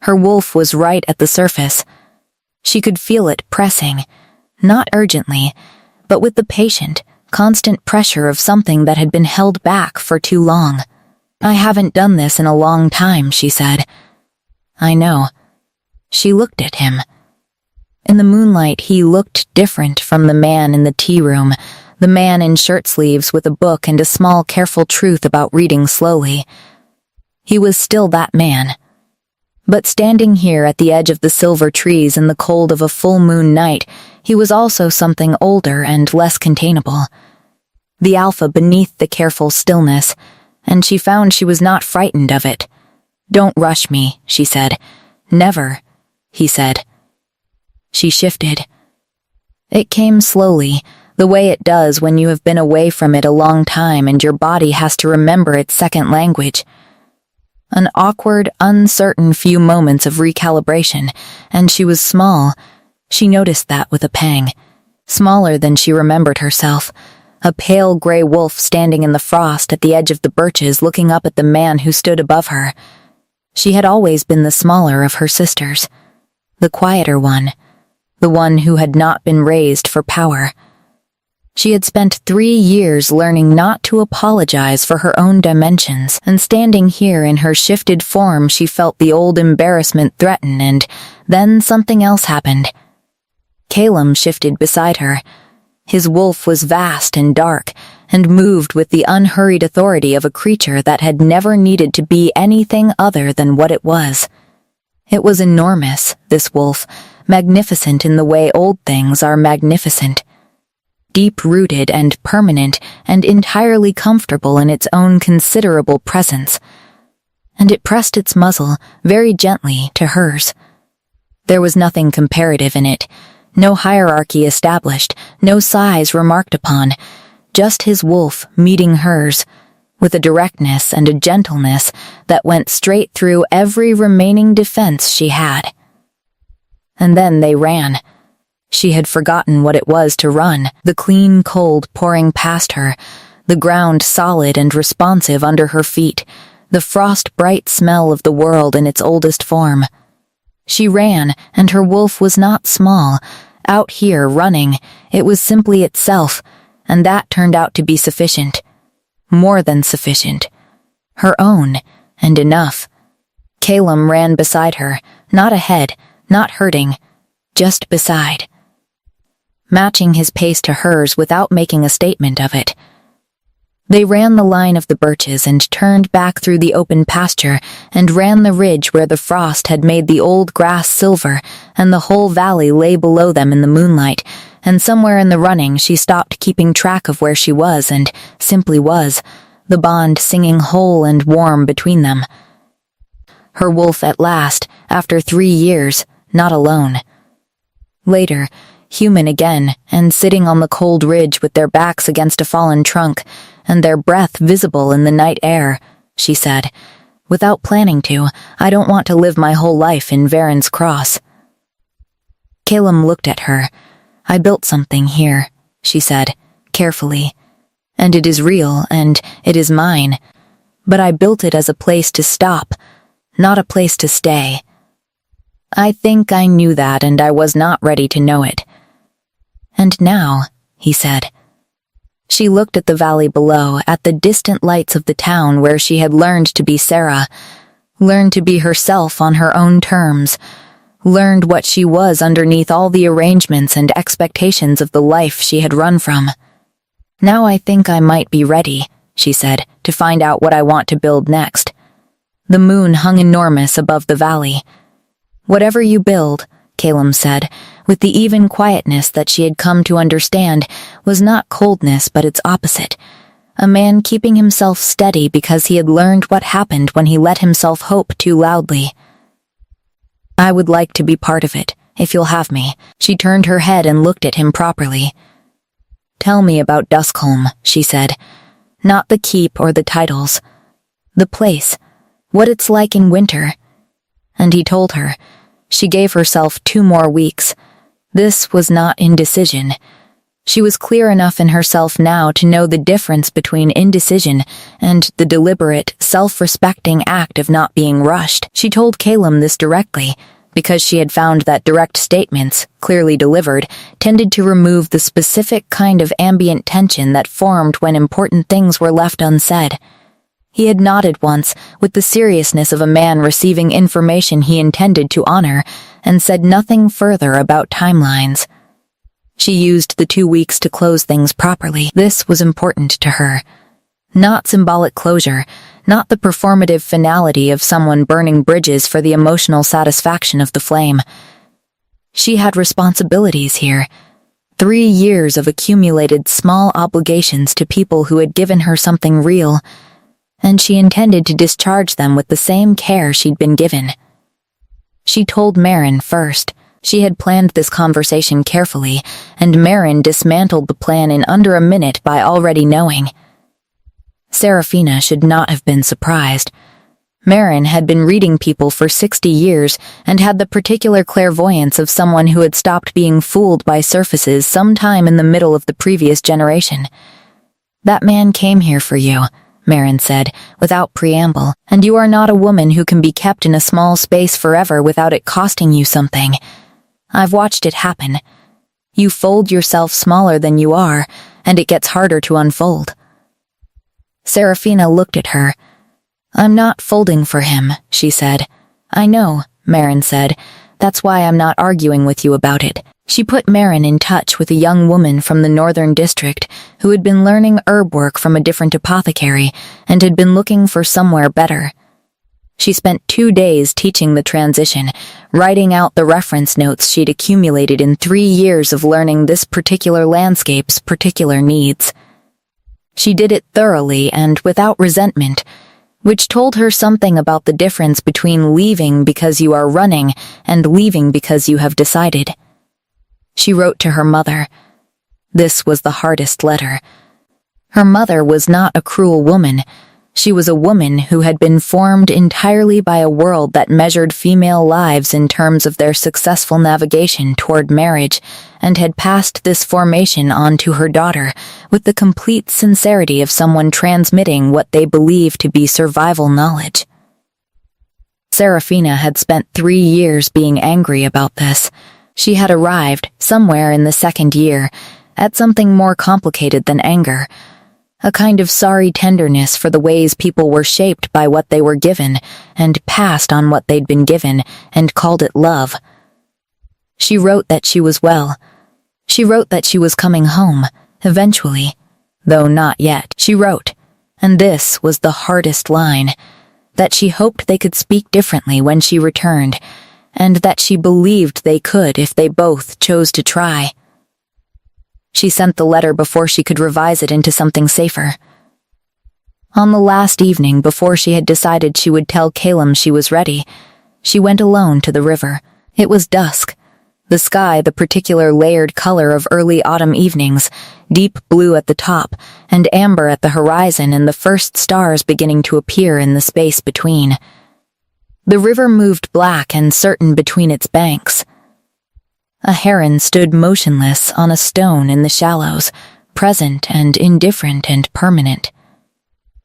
Her wolf was right at the surface. She could feel it pressing, not urgently, but with the patient, constant pressure of something that had been held back for too long. "I haven't done this in a long time," she said. "I know." She looked at him. In the moonlight, he looked different from the man in the tea room, the man in shirt sleeves with a book and a small careful truth about reading slowly. He was still that man. But standing here at the edge of the silver trees in the cold of a full moon night, he was also something older and less containable. The alpha beneath the careful stillness, and she found she was not frightened of it. "Don't rush me," she said. "Never," he said. She shifted. It came slowly, the way it does when you have been away from it a long time and your body has to remember its second language. An awkward, uncertain few moments of recalibration, and she was small. She noticed that with a pang. Smaller than she remembered herself. a pale gray wolf standing in the frost at the edge of the birches looking up at the man who stood above her. She had always been the smaller of her sisters, the quieter one, the one who had not been raised for power. She had spent 3 years learning not to apologize for her own dimensions, and standing here in her shifted form she felt the old embarrassment threaten, and then something else happened. Calum shifted beside her. His wolf was vast and dark, and moved with the unhurried authority of a creature that had never needed to be anything other than what it was. It was enormous, this wolf, magnificent in the way old things are magnificent. Deep-rooted and permanent and entirely comfortable in its own considerable presence. And it pressed its muzzle, very gently, to hers. There was nothing comparative in it, no hierarchy established, no size remarked upon, just his wolf meeting hers, with a directness and a gentleness that went straight through every remaining defense she had. And then they ran. She had forgotten what it was to run, the clean cold pouring past her, the ground solid and responsive under her feet, the frost-bright smell of the world in its oldest form. She ran, and her wolf was not small. Out here, running, it was simply itself, and that turned out to be sufficient. More than sufficient. Her own, and enough. Calum ran beside her, not ahead, not hurting, just beside. Matching his pace to hers without making a statement of it. They ran the line of the birches and turned back through the open pasture and ran the ridge where the frost had made the old grass silver and the whole valley lay below them in the moonlight, and somewhere in the running she stopped keeping track of where she was and simply was, the bond singing whole and warm between them. Her wolf at last, after 3 years, not alone. Later, human again, and sitting on the cold ridge with their backs against a fallen trunk, and their breath visible in the night air, she said, "Without planning to, I don't want to live my whole life in Varen's Cross." Calum looked at her. "I built something here," she said, carefully, "and it is real, and it is mine. But I built it as a place to stop, not a place to stay. I think I knew that, and I was not ready to know it." "And now," he said. She looked at the valley below, at the distant lights of the town where she had learned to be Sarah, learned to be herself on her own terms, learned what she was underneath all the arrangements and expectations of the life she had run from. "Now I think I might be ready," she said, "to find out what I want to build next." The moon hung enormous above the valley. "Whatever you build," Calum said, with the even quietness that she had come to understand, was not coldness but its opposite. A man keeping himself steady because he had learned what happened when he let himself hope too loudly. "I would like to be part of it, if you'll have me." She turned her head and looked at him properly. "Tell me about Duskholm," she said. "Not the keep or the titles. The place. What it's like in winter." And he told her. She gave herself 2 more weeks. This was not indecision. She was clear enough in herself now to know the difference between indecision and the deliberate, self-respecting act of not being rushed. She told Calum this directly, because she had found that direct statements, clearly delivered, tended to remove the specific kind of ambient tension that formed when important things were left unsaid. He had nodded once, with the seriousness of a man receiving information he intended to honor, and said nothing further about timelines. She used the 2 weeks to close things properly. This was important to her. Not symbolic closure, not the performative finality of someone burning bridges for the emotional satisfaction of the flame. She had responsibilities here. 3 years of accumulated small obligations to people who had given her something real, and she intended to discharge them with the same care she'd been given. She told Marin first. She had planned this conversation carefully, and Marin dismantled the plan in under a minute by already knowing. Serafina should not have been surprised. Marin had been reading people for 60 years and had the particular clairvoyance of someone who had stopped being fooled by surfaces sometime in the middle of the previous generation. That man came here for you, Marin said, without preamble, and you are not a woman who can be kept in a small space forever without it costing you something. I've watched it happen. You fold yourself smaller than you are, and it gets harder to unfold. Serafina looked at her. I'm not folding for him, she said. I know, Marin said. That's why I'm not arguing with you about it. She put Marin in touch with a young woman from the northern district who had been learning herb work from a different apothecary and had been looking for somewhere better. She spent 2 days teaching the transition, writing out the reference notes she'd accumulated in 3 years of learning this particular landscape's particular needs. She did it thoroughly and without resentment, which told her something about the difference between leaving because you are running and leaving because you have decided. She wrote to her mother. This was the hardest letter. Her mother was not a cruel woman. She was a woman who had been formed entirely by a world that measured female lives in terms of their successful navigation toward marriage, and had passed this formation on to her daughter with the complete sincerity of someone transmitting what they believe to be survival knowledge. Serafina had spent 3 years being angry about this. She had arrived, somewhere in the 2nd year, at something more complicated than anger, a kind of sorry tenderness for the ways people were shaped by what they were given, and passed on what they'd been given, and called it love. She wrote that she was well. She wrote that she was coming home, eventually, though not yet. She wrote, and this was the hardest line, that she hoped they could speak differently when she returned, and that she believed they could if they both chose to try. She sent the letter before she could revise it into something safer. On the last evening before she had decided she would tell Calum she was ready, she went alone to the river. It was dusk. The sky the particular layered color of early autumn evenings, deep blue at the top, and amber at the horizon, and the first stars beginning to appear in the space between. The river moved black and certain between its banks. A heron stood motionless on a stone in the shallows, present and indifferent and permanent.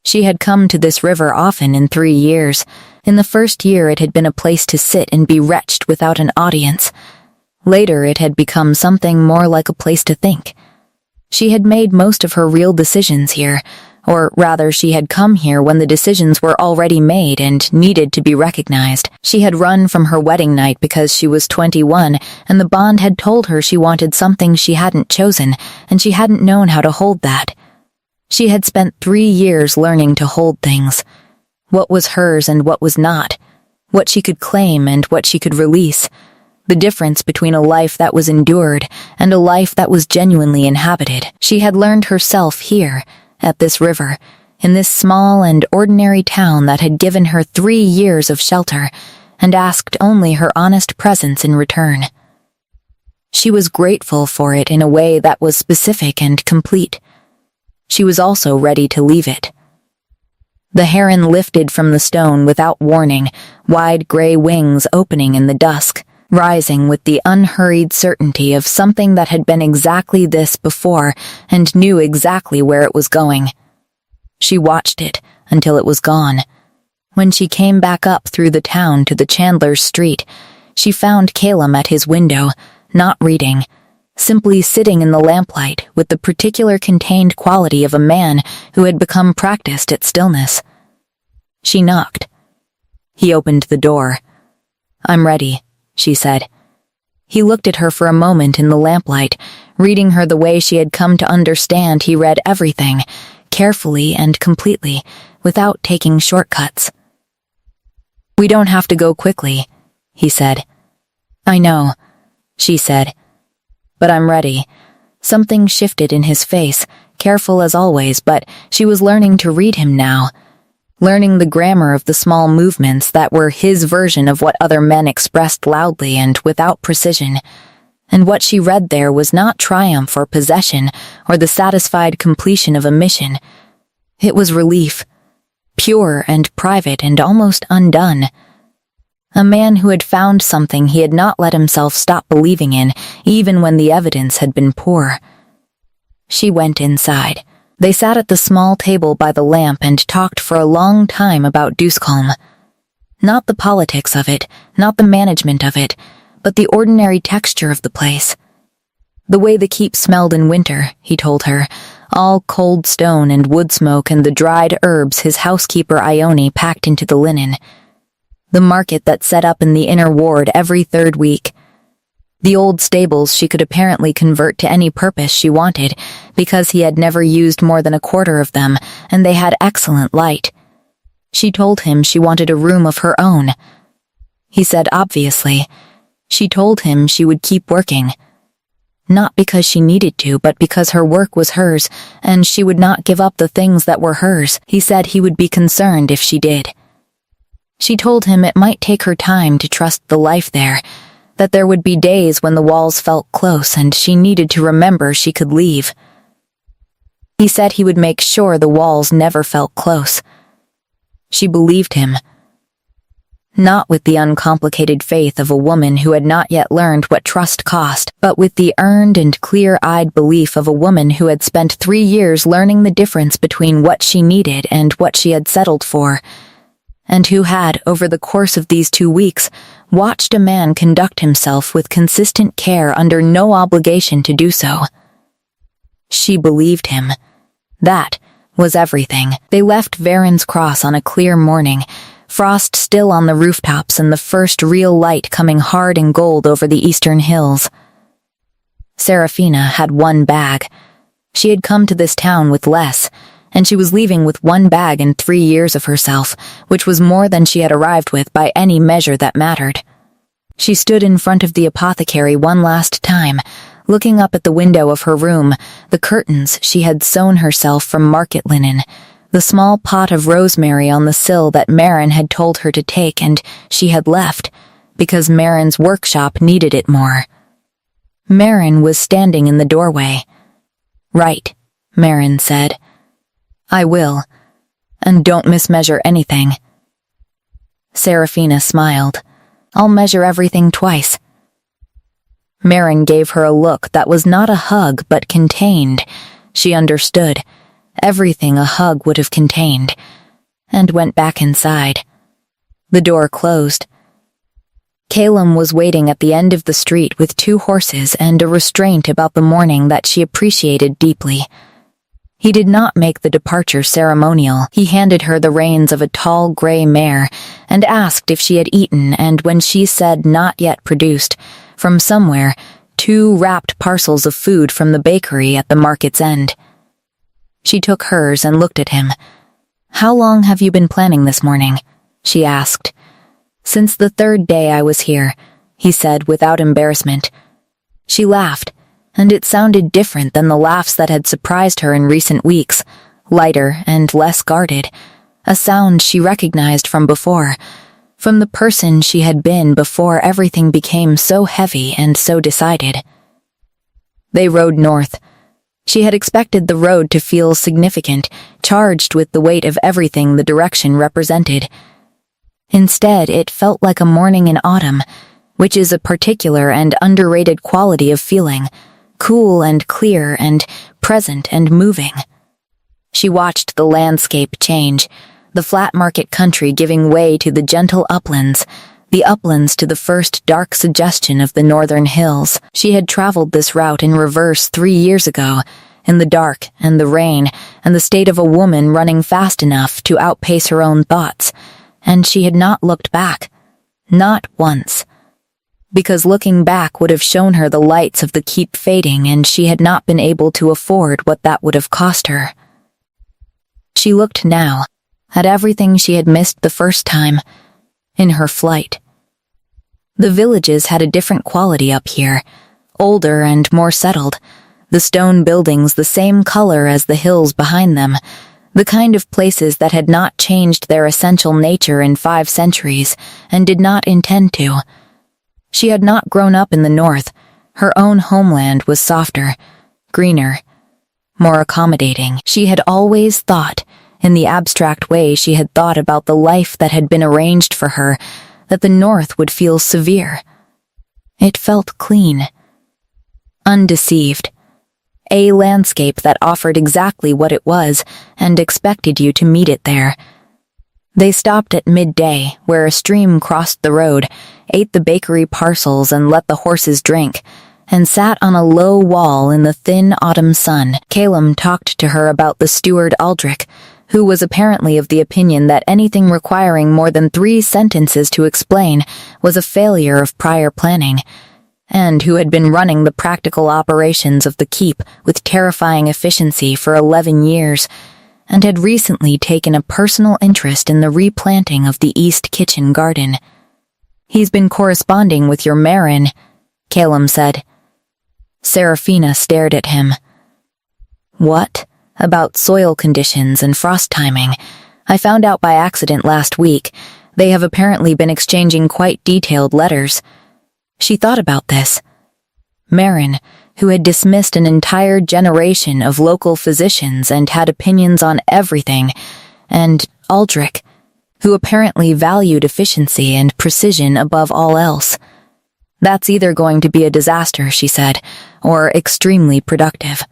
She had come to this river often in 3 years. In the first year it had been a place to sit and be retched without an audience. Later it had become something more like a place to think. She had made most of her real decisions here, or rather she had come here when the decisions were already made and needed to be recognized. She had run from her wedding night because she was 21, and the bond had told her she wanted something she hadn't chosen, and she hadn't known how to hold that. She had spent 3 years learning to hold things. What was hers and what was not. What she could claim and what she could release. The difference between a life that was endured and a life that was genuinely inhabited. She had learned herself here, at this river, in this small and ordinary town that had given her 3 years of shelter, and asked only her honest presence in return. She was grateful for it in a way that was specific and complete. She was also ready to leave it. The heron lifted from the stone without warning, wide gray wings opening in the dusk, rising with the unhurried certainty of something that had been exactly this before and knew exactly where it was going. She watched it until it was gone. When she came back up through the town to the Chandler's Street, she found Calum at his window, not reading, simply sitting in the lamplight with the particular contained quality of a man who had become practiced at stillness. She knocked. He opened the door. "I'm ready," she said. He looked at her for a moment in the lamplight, reading her the way she had come to understand he read everything, carefully and completely, without taking shortcuts. "We don't have to go quickly," he said. "I know," she said. "But I'm ready." Something shifted in his face, careful as always, but she was learning to read him now. Learning the grammar of the small movements that were his version of what other men expressed loudly and without precision. And what she read there was not triumph or possession or the satisfied completion of a mission. It was relief, pure and private and almost undone. A man who had found something he had not let himself stop believing in, even when the evidence had been poor. She went inside. They sat at the small table by the lamp and talked for a long time about Duskolm. Not the politics of it, not the management of it, but the ordinary texture of the place. The way the keep smelled in winter, he told her, all cold stone and wood smoke and the dried herbs his housekeeper Ione packed into the linen. The market that set up in the inner ward every third week. The old stables she could apparently convert to any purpose she wanted, because he had never used more than a quarter of them, and they had excellent light. She told him she wanted a room of her own. He said obviously. She told him she would keep working. Not because she needed to, but because her work was hers, and she would not give up the things that were hers. He said he would be concerned if she did. She told him it might take her time to trust the life there, that there would be days when the walls felt close and she needed to remember she could leave. He said he would make sure the walls never felt close. She believed him. Not with the uncomplicated faith of a woman who had not yet learned what trust cost, but with the earned and clear-eyed belief of a woman who had spent 3 years learning the difference between what she needed and what she had settled for, and who had, over the course of these 2 weeks, watched a man conduct himself with consistent care under no obligation to do so. She believed him. That was everything. They left Varen's Cross on a clear morning, frost still on the rooftops and the first real light coming hard in gold over the eastern hills. Serafina had 1 bag. She had come to this town with less, and she was leaving with 1 bag and 3 years of herself, which was more than she had arrived with by any measure that mattered. She stood in front of the apothecary one last time, looking up at the window of her room, the curtains she had sewn herself from market linen, the small pot of rosemary on the sill that Marin had told her to take and she had left, because Marin's workshop needed it more. Marin was standing in the doorway. "Right," Marin said. "I will. And don't mismeasure anything." Serafina smiled. "I'll measure everything twice." Marin gave her a look that was not a hug but contained. She understood. Everything a hug would have contained. And went back inside. The door closed. Calum was waiting at the end of the street with 2 horses and a restraint about the morning that she appreciated deeply. He did not make the departure ceremonial. He handed her the reins of a tall gray mare and asked if she had eaten, and when she said not yet produced, from somewhere, 2 wrapped parcels of food from the bakery at the market's end. She took hers and looked at him. "How long have you been planning this morning?" she asked. "Since the 3rd day I was here," he said without embarrassment. She laughed, and it sounded different than the laughs that had surprised her in recent weeks, lighter and less guarded, a sound she recognized from before, from the person she had been before everything became so heavy and so decided. They rode north. She had expected the road to feel significant, charged with the weight of everything the direction represented. Instead, it felt like a morning in autumn, which is a particular and underrated quality of feeling, cool and clear and present and moving. She watched the landscape change, the flat market country giving way to the gentle uplands, the uplands to the first dark suggestion of the northern hills. She had traveled this route in reverse 3 years ago, in the dark and the rain and the state of a woman running fast enough to outpace her own thoughts, and she had not looked back, not once. Because looking back would have shown her the lights of the keep fading, and she had not been able to afford what that would have cost her. She looked now, at everything she had missed the first time, in her flight. The villages had a different quality up here, older and more settled, the stone buildings the same color as the hills behind them, the kind of places that had not changed their essential nature in 5 centuries and did not intend to. She had not grown up in the north. Her own homeland was softer, greener, more accommodating. She had always thought, in the abstract way she had thought about the life that had been arranged for her, that the north would feel severe. It felt clean. Undeceived. A landscape that offered exactly what it was and expected you to meet it there. They stopped at midday, where a stream crossed the road, ate the bakery parcels and let the horses drink, and sat on a low wall in the thin autumn sun. Calum talked to her about the steward Aldrich, who was apparently of the opinion that anything requiring more than 3 sentences to explain was a failure of prior planning, and who had been running the practical operations of the keep with terrifying efficiency for 11 years, and had recently taken a personal interest in the replanting of the East Kitchen garden. "He's been corresponding with your Marin," Calum said. Serafina stared at him. "What? About soil conditions and frost timing. I found out by accident last week. They have apparently been exchanging quite detailed letters." She thought about this. Marin, who had dismissed an entire generation of local physicians and had opinions on everything, and Aldrich, who apparently valued efficiency and precision above all else. "That's either going to be a disaster," she said, "or extremely productive."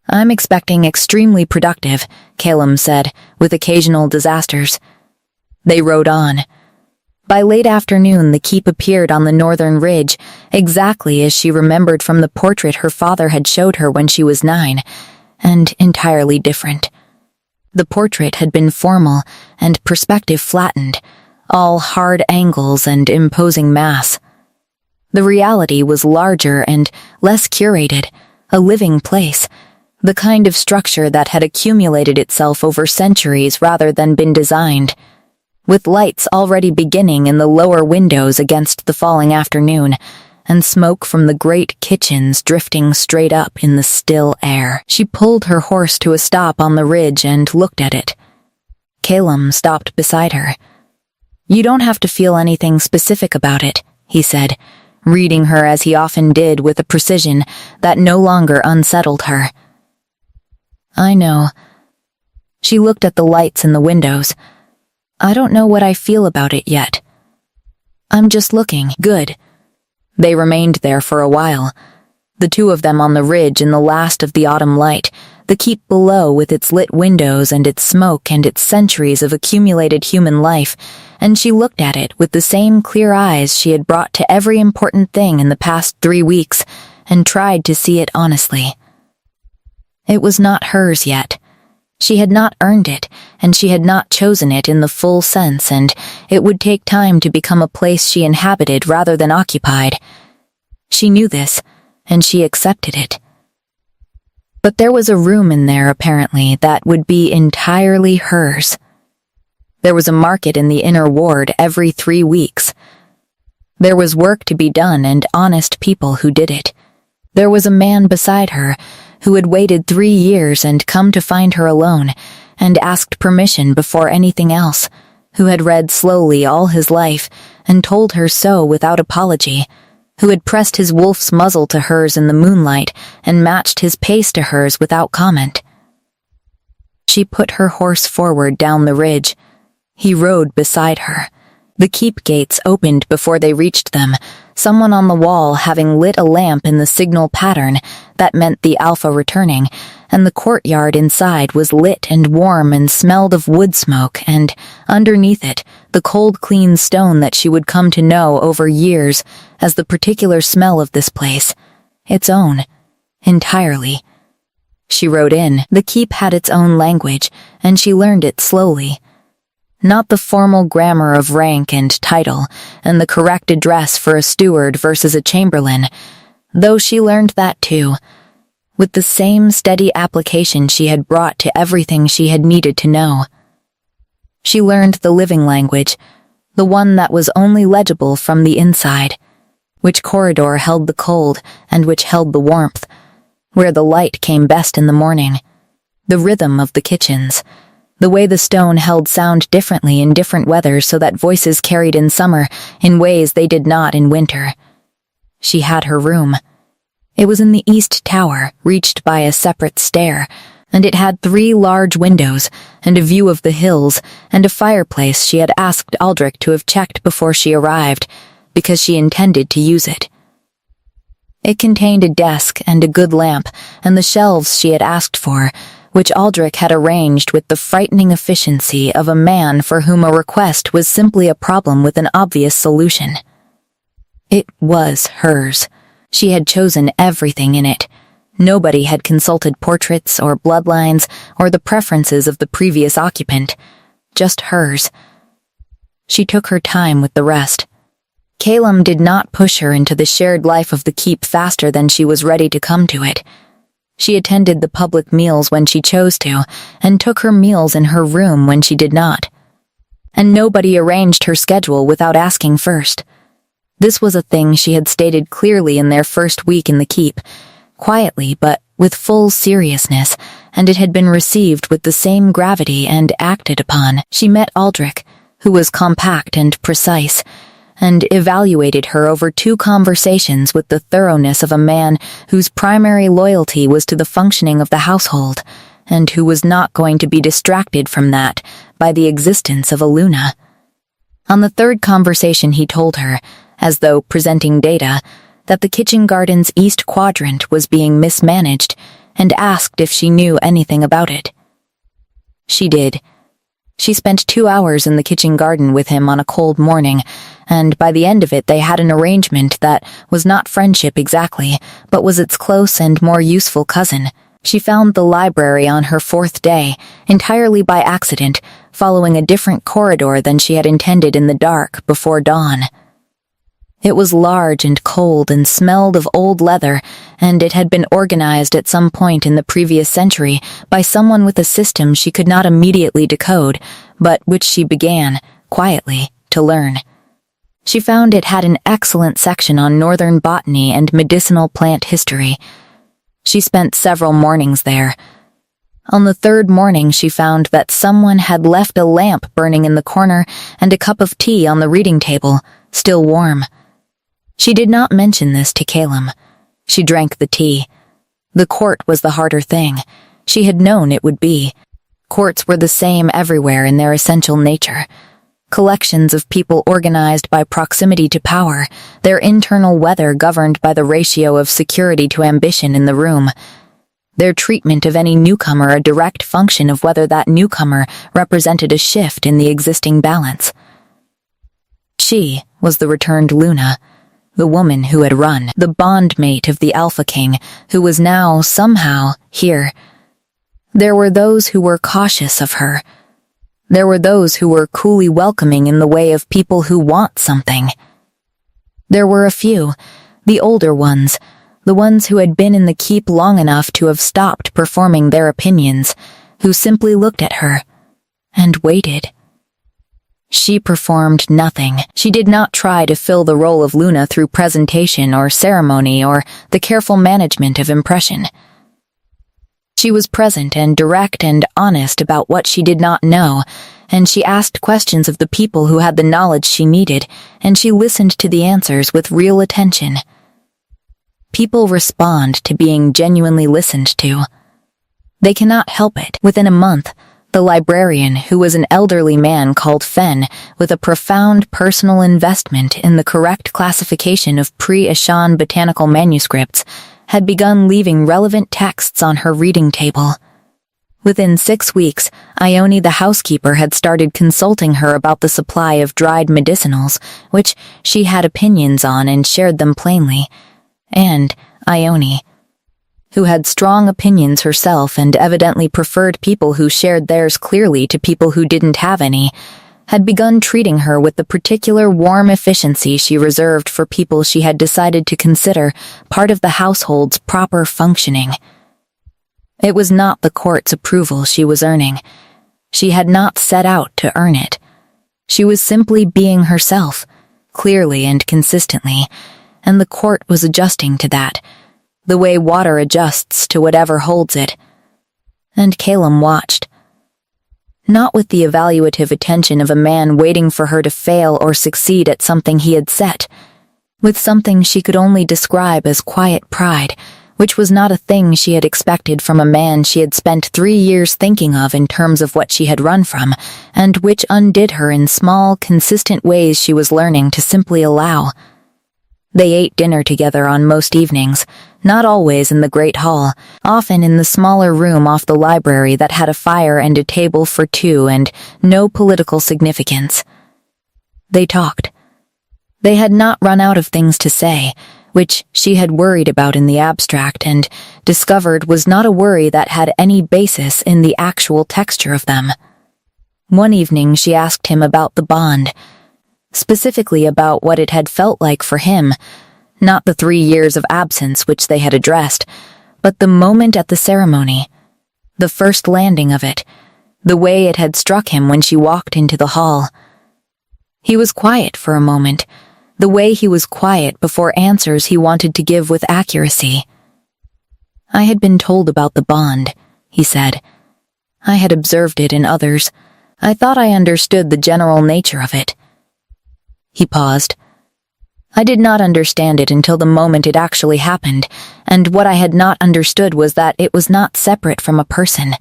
"I'm expecting extremely productive," Calum said, "with occasional disasters." They rode on. By late afternoon, the keep appeared on the northern ridge, exactly as she remembered from the portrait her father had showed her when she was 9, and entirely different. The portrait had been formal and perspective flattened, all hard angles and imposing mass. The reality was larger and less curated, a living place, the kind of structure that had accumulated itself over centuries rather than been designed, with lights already beginning in the lower windows against the falling afternoon, and smoke from the great kitchens drifting straight up in the still air. She pulled her horse to a stop on the ridge and looked at it. Calum stopped beside her. "You don't have to feel anything specific about it," he said, reading her as he often did with a precision that no longer unsettled her. "I know." She looked at the lights in the windows. "I don't know what I feel about it yet. I'm just looking." "Good." They remained there for a while, the two of them on the ridge in the last of the autumn light, the keep below with its lit windows and its smoke and its centuries of accumulated human life, and she looked at it with the same clear eyes she had brought to every important thing in the past 3 weeks, and tried to see it honestly. It was not hers yet. She had not earned it, and she had not chosen it in the full sense, and it would take time to become a place she inhabited rather than occupied. She knew this, and she accepted it. But there was a room in there, apparently, that would be entirely hers. There was a market in the inner ward every 3 weeks. There was work to be done and honest people who did it. There was a man beside her who had waited 3 years and come to find her alone, and asked permission before anything else, who had read slowly all his life and told her so without apology, who had pressed his wolf's muzzle to hers in the moonlight and matched his pace to hers without comment. She put her horse forward down the ridge. He rode beside her. The keep gates opened before they reached them, someone on the wall having lit a lamp in the signal pattern that meant the Alpha returning, and the courtyard inside was lit and warm and smelled of wood smoke, and underneath it, the cold, clean stone that she would come to know over years as the particular smell of this place, its own, entirely. She rode in. The keep had its own language, and she learned it slowly. Not the formal grammar of rank and title, and the correct address for a steward versus a chamberlain, though she learned that too, with the same steady application she had brought to everything she had needed to know. She learned the living language, the one that was only legible from the inside, which corridor held the cold and which held the warmth, where the light came best in the morning, the rhythm of the kitchens, the way the stone held sound differently in different weather so that voices carried in summer in ways they did not in winter. She had her room. It was in the east tower, reached by a separate stair, and it had 3 large windows and a view of the hills and a fireplace she had asked Aldrich to have checked before she arrived, because she intended to use it. It contained a desk and a good lamp, and the shelves she had asked for, which Aldrich had arranged with the frightening efficiency of a man for whom a request was simply a problem with an obvious solution. It was hers. She had chosen everything in it. Nobody had consulted portraits or bloodlines or the preferences of the previous occupant. Just hers. She took her time with the rest. Calum did not push her into the shared life of the keep faster than she was ready to come to it. She attended the public meals when she chose to, and took her meals in her room when she did not. And nobody arranged her schedule without asking first. This was a thing she had stated clearly in their first week in the keep, quietly but with full seriousness, and it had been received with the same gravity and acted upon. She met Aldrich, who was compact and precise, and evaluated her over 2 conversations with the thoroughness of a man whose primary loyalty was to the functioning of the household, and who was not going to be distracted from that by the existence of a Luna. On the 3rd conversation he told her, as though presenting data, that the kitchen garden's east quadrant was being mismanaged, and asked if she knew anything about it. She did. She spent 2 hours in the kitchen garden with him on a cold morning, and by the end of it they had an arrangement that was not friendship exactly, but was its close and more useful cousin. She found the library on her 4th day, entirely by accident, following a different corridor than she had intended in the dark before dawn. It was large and cold and smelled of old leather, and it had been organized at some point in the previous century by someone with a system she could not immediately decode, but which she began, quietly, to learn. She found it had an excellent section on northern botany and medicinal plant history. She spent several mornings there. On the 3rd morning she found that someone had left a lamp burning in the corner and a cup of tea on the reading table, still warm. She did not mention this to Calum. She drank the tea. The court was the harder thing. She had known it would be. Courts were the same everywhere in their essential nature. Collections of people organized by proximity to power, their internal weather governed by the ratio of security to ambition in the room. Their treatment of any newcomer a direct function of whether that newcomer represented a shift in the existing balance. She was the returned Luna, the woman who had run, the bondmate of the Alpha King, who was now, somehow, here. There were those who were cautious of her. There were those who were coolly welcoming in the way of people who want something. There were a few, the older ones, the ones who had been in the keep long enough to have stopped performing their opinions, who simply looked at her and waited. She performed nothing. She did not try to fill the role of Luna through presentation or ceremony or the careful management of impression. She was present and direct and honest about what she did not know, and she asked questions of the people who had the knowledge she needed, and she listened to the answers with real attention. People respond to being genuinely listened to. They cannot help it. Within a month, the librarian, who was an elderly man called Fen, with a profound personal investment in the correct classification of pre-Ashan botanical manuscripts, had begun leaving relevant texts on her reading table. Within 6 weeks, Ione the housekeeper had started consulting her about the supply of dried medicinals, which she had opinions on and shared them plainly. And Ione, who had strong opinions herself and evidently preferred people who shared theirs clearly to people who didn't have any, had begun treating her with the particular warm efficiency she reserved for people she had decided to consider part of the household's proper functioning. It was not the court's approval she was earning. She had not set out to earn it. She was simply being herself, clearly and consistently, and the court was adjusting to that, the way water adjusts to whatever holds it. And Calum watched. Not with the evaluative attention of a man waiting for her to fail or succeed at something he had set, with something she could only describe as quiet pride, which was not a thing she had expected from a man she had spent 3 years thinking of in terms of what she had run from, and which undid her in small, consistent ways she was learning to simply allow. They ate dinner together on most evenings, not always in the great hall, often in the smaller room off the library that had a fire and a table for two and no political significance. They talked. They had not run out of things to say, which she had worried about in the abstract and discovered was not a worry that had any basis in the actual texture of them. One evening she asked him about the bond, specifically about what it had felt like for him, not the 3 years of absence which they had addressed, but the moment at the ceremony, the first landing of it, the way it had struck him when she walked into the hall. He was quiet for a moment, the way he was quiet before answers he wanted to give with accuracy. "I had been told about the bond," he said. "I had observed it in others. I thought I understood the general nature of it." He paused. "I did not understand it until the moment it actually happened, and what I had not understood was that it was not separate from a person.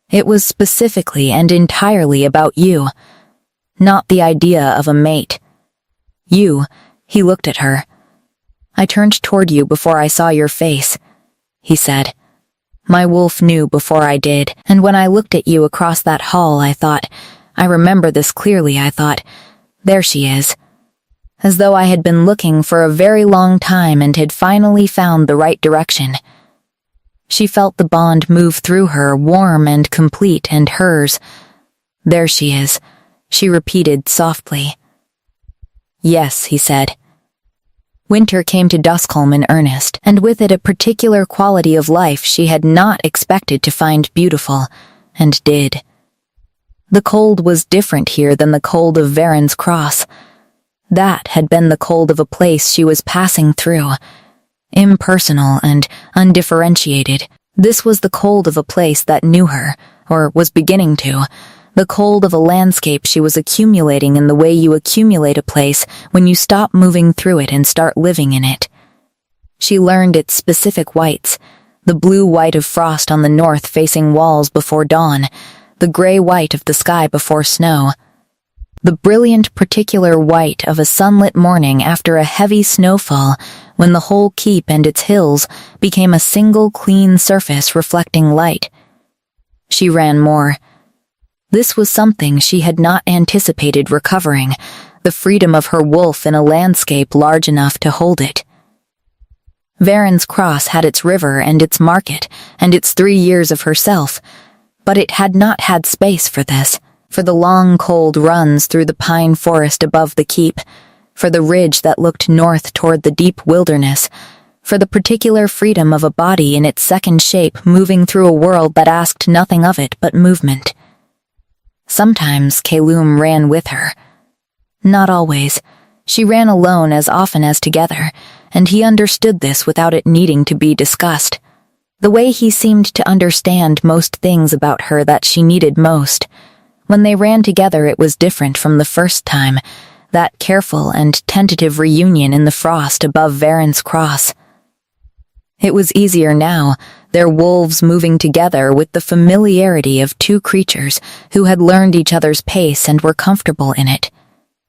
It was specifically and entirely about you, not the idea of a mate. You," he looked at her. "I turned toward you before I saw your face," he said. "My wolf knew before I did, and when I looked at you across that hall I remember this clearly, I thought, there she is. As though I had been looking for a very long time and had finally found the right direction." She felt the bond move through her, warm and complete, and hers. "There she is," she repeated softly. "Yes," he said. Winter came to Duskholm in earnest, and with it a particular quality of life she had not expected to find beautiful, and did. The cold was different here than the cold of Varen's Cross. That had been the cold of a place she was passing through, impersonal and undifferentiated. This was the cold of a place that knew her, or was beginning to, the cold of a landscape she was accumulating in the way you accumulate a place when you stop moving through it and start living in it. She learned its specific whites, the blue white of frost on the north-facing walls before dawn, the gray white of the sky before snow, the brilliant particular white of a sunlit morning after a heavy snowfall when the whole keep and its hills became a single clean surface reflecting light. She ran more. This was something she had not anticipated recovering, the freedom of her wolf in a landscape large enough to hold it. Varen's Cross had its river and its market and its 3 years of herself, but it had not had space for this, for the long cold runs through the pine forest above the keep, for the ridge that looked north toward the deep wilderness, for the particular freedom of a body in its second shape moving through a world that asked nothing of it but movement. Sometimes Kalum ran with her. Not always. She ran alone as often as together, and he understood this without it needing to be discussed. The way he seemed to understand most things about her that she needed most. When they ran together it was different from the first time, that careful and tentative reunion in the frost above Varen's Cross. It was easier now, their wolves moving together with the familiarity of two creatures who had learned each other's pace and were comfortable in it.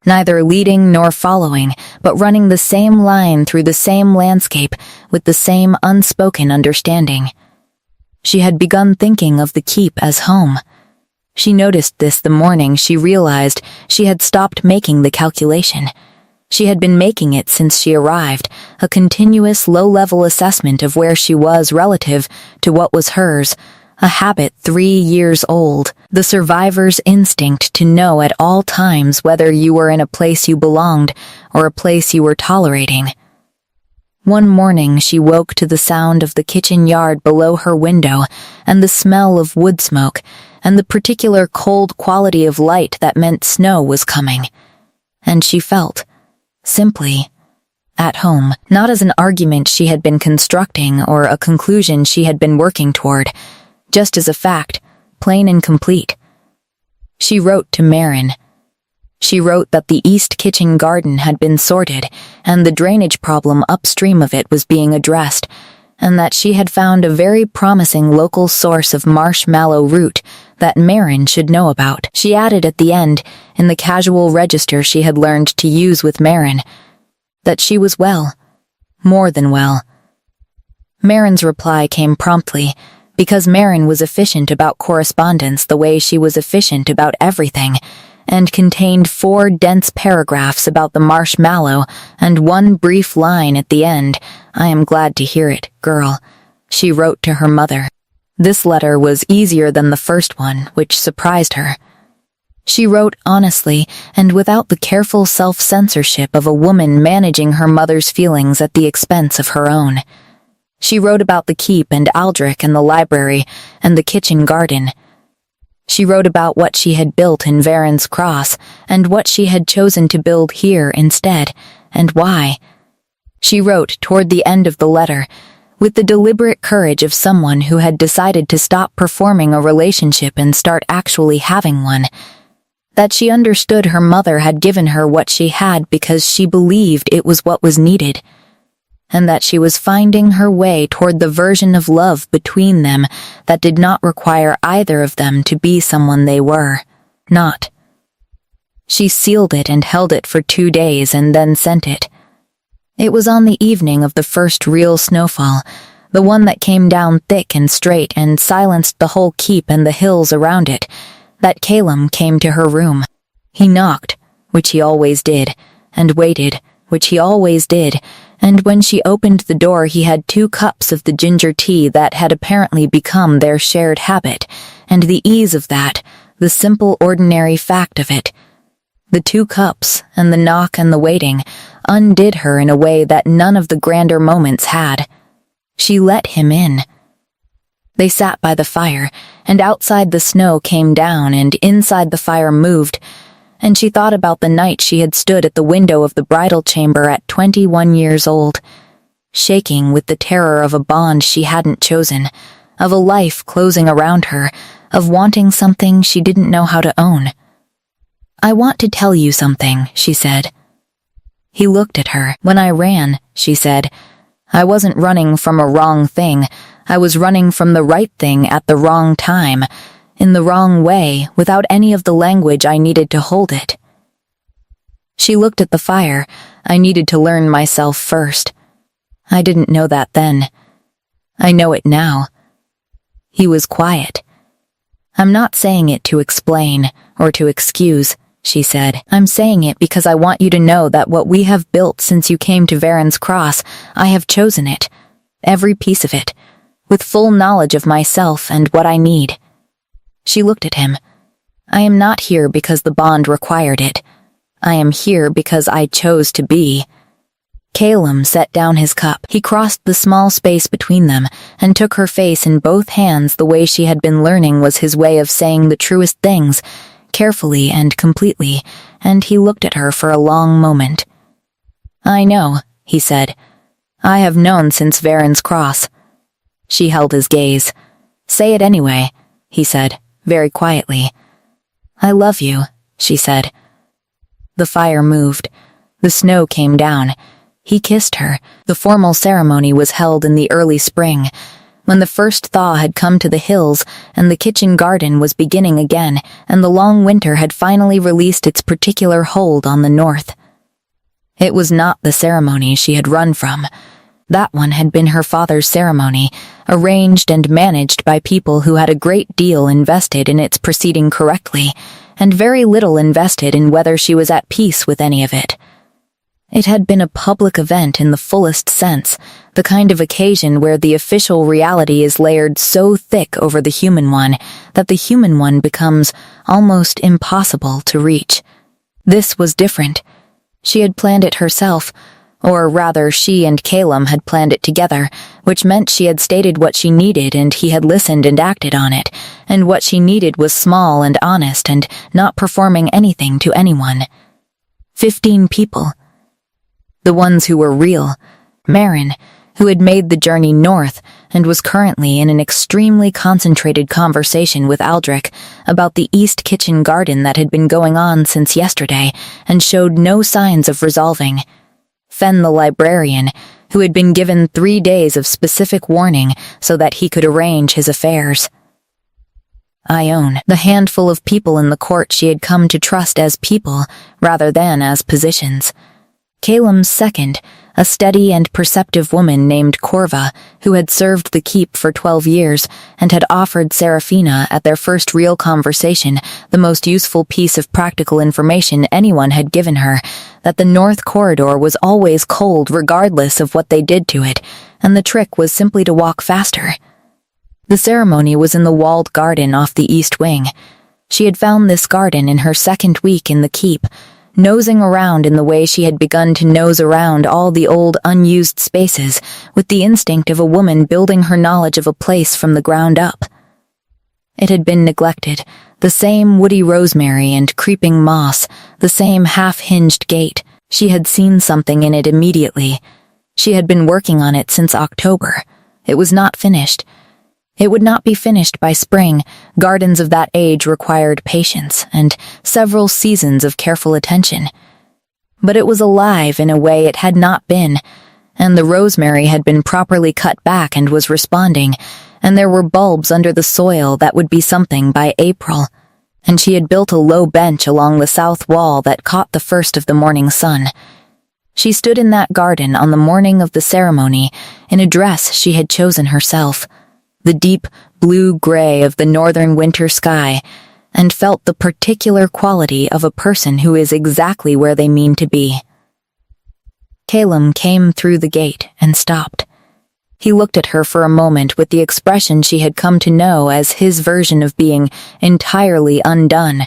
Neither leading nor following, but running the same line through the same landscape with the same unspoken understanding. She had begun thinking of the keep as home. She noticed this the morning she realized she had stopped making the calculation. She had been making it since she arrived, a continuous low-level assessment of where she was relative to what was hers, a habit 3 years old, the survivor's instinct to know at all times whether you were in a place you belonged or a place you were tolerating. One morning she woke to the sound of the kitchen yard below her window and the smell of wood smoke and the particular cold quality of light that meant snow was coming. And she felt, simply, at home, not as an argument she had been constructing or a conclusion she had been working toward, just as a fact, plain and complete. She wrote to Marin. She wrote that the east kitchen garden had been sorted and the drainage problem upstream of it was being addressed, and that she had found a very promising local source of marshmallow root that Marin should know about. She added at the end, in the casual register she had learned to use with Marin, that she was well, more than well. Marin's reply came promptly, because Marin was efficient about correspondence the way she was efficient about everything, and contained 4 dense paragraphs about the marshmallow and 1 brief line at the end. "I am glad to hear it, girl," she wrote to her mother. This letter was easier than the first one, which surprised her. She wrote honestly and without the careful self-censorship of a woman managing her mother's feelings at the expense of her own. She wrote about the keep and Aldrich and the library and the kitchen garden. She wrote about what she had built in Varen's Cross and what she had chosen to build here instead, and why. She wrote toward the end of the letter, with the deliberate courage of someone who had decided to stop performing a relationship and start actually having one, that she understood her mother had given her what she had because she believed it was what was needed, and that she was finding her way toward the version of love between them that did not require either of them to be someone they were not. She sealed it and held it for 2 days and then sent it. It was on the evening of the first real snowfall, the one that came down thick and straight and silenced the whole keep and the hills around it, that Calum came to her room. He knocked, which he always did, and waited, which he always did, and when she opened the door he had 2 cups of the ginger tea that had apparently become their shared habit, and the ease of that, the simple ordinary fact of it. The 2 cups, and the knock and the waiting, undid her in a way that none of the grander moments had. She let him in. They sat by the fire, and outside the snow came down and inside the fire moved, and she thought about the night she had stood at the window of the bridal chamber at 21 years old, shaking with the terror of a bond she hadn't chosen, of a life closing around her, of wanting something she didn't know how to own. "I want to tell you something," she said. He looked at her. "When I ran," she said, "I wasn't running from a wrong thing. I was running from the right thing at the wrong time, in the wrong way, without any of the language I needed to hold it." She looked at the fire. "I needed to learn myself first. I didn't know that then. I know it now." He was quiet. "I'm not saying it to explain or to excuse," she said. "I'm saying it because I want you to know that what we have built since you came to Varen's Cross, I have chosen it, every piece of it, with full knowledge of myself and what I need." She looked at him. "I am not here because the bond required it. I am here because I chose to be." Calum set down his cup. He crossed the small space between them and took her face in both hands the way she had been learning was his way of saying the truest things, carefully and completely, and he looked at her for a long moment. "I know," he said. "I have known since Varen's Cross." She held his gaze. "Say it anyway," he said, very quietly. "I love you," she said. The fire moved. The snow came down. He kissed her. The formal ceremony was held in the early spring, when the first thaw had come to the hills and the kitchen garden was beginning again and the long winter had finally released its particular hold on the north. It was not the ceremony she had run from. That one had been her father's ceremony, arranged and managed by people who had a great deal invested in its proceeding correctly, and very little invested in whether she was at peace with any of it. It had been a public event in the fullest sense, the kind of occasion where the official reality is layered so thick over the human one that the human one becomes almost impossible to reach. This was different. She had planned it herself, or rather she and Calum had planned it together, which meant she had stated what she needed and he had listened and acted on it, and what she needed was small and honest and not performing anything to anyone. 15 people. The ones who were real, Marin, who had made the journey north and was currently in an extremely concentrated conversation with Aldrich about the East Kitchen garden that had been going on since yesterday and showed no signs of resolving. Fen the librarian, who had been given 3 days of specific warning so that he could arrange his affairs. Ione, the handful of people in the court she had come to trust as people rather than as positions. Calum's second, a steady and perceptive woman named Corva, who had served the keep for 12 years and had offered Serafina at their first real conversation the most useful piece of practical information anyone had given her, that the north corridor was always cold regardless of what they did to it, and the trick was simply to walk faster. The ceremony was in the walled garden off the east wing. She had found this garden in her second week in the keep, nosing around in the way she had begun to nose around all the old unused spaces with the instinct of a woman building her knowledge of a place from the ground up. It had been neglected, the same woody rosemary and creeping moss, the same half-hinged gate. She had seen something in it immediately. She had been working on it since October. It was not finished. It would not be finished by spring. Gardens of that age required patience and several seasons of careful attention. But it was alive in a way it had not been, and the rosemary had been properly cut back and was responding, and there were bulbs under the soil that would be something by April, and she had built a low bench along the south wall that caught the first of the morning sun. She stood in that garden on the morning of the ceremony in a dress she had chosen herself, the deep blue-gray of the northern winter sky, and felt the particular quality of a person who is exactly where they mean to be. Calum came through the gate and stopped. He looked at her for a moment with the expression she had come to know as his version of being entirely undone,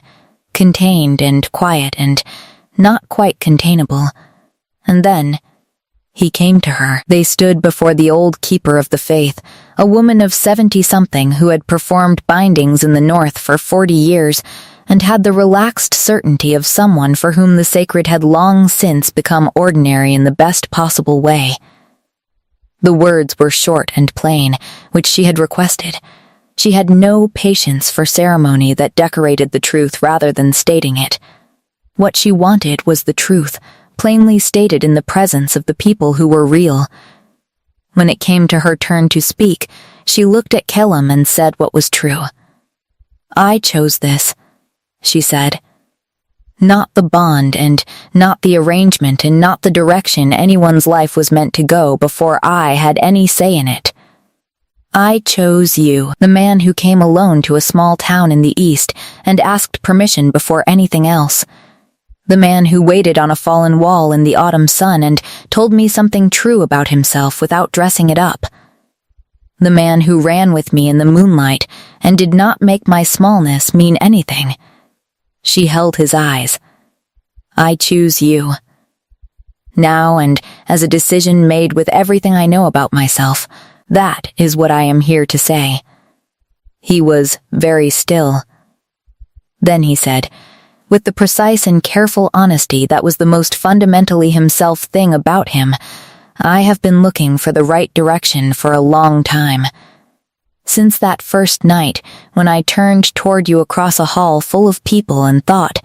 contained and quiet and not quite containable. And then he came to her. They stood before the old keeper of the faith, a woman of 70-something who had performed bindings in the north for 40 years and had the relaxed certainty of someone for whom the sacred had long since become ordinary in the best possible way. The words were short and plain, which she had requested. She had no patience for ceremony that decorated the truth rather than stating it. What she wanted was the truth, plainly stated in the presence of the people who were real. When it came to her turn to speak, she looked at Calum and said what was true. "I chose this," she said. "Not the bond and not the arrangement and not the direction anyone's life was meant to go before I had any say in it. I chose you, the man who came alone to a small town in the east and asked permission before anything else. The man who waited on a fallen wall in the autumn sun and told me something true about himself without dressing it up. The man who ran with me in the moonlight and did not make my smallness mean anything." She held his eyes. "I choose you. Now, and as a decision made with everything I know about myself, that is what I am here to say." He was very still. Then he said, with the precise and careful honesty that was the most fundamentally himself thing about him, "I have been looking for the right direction for a long time. Since that first night when I turned toward you across a hall full of people and thought,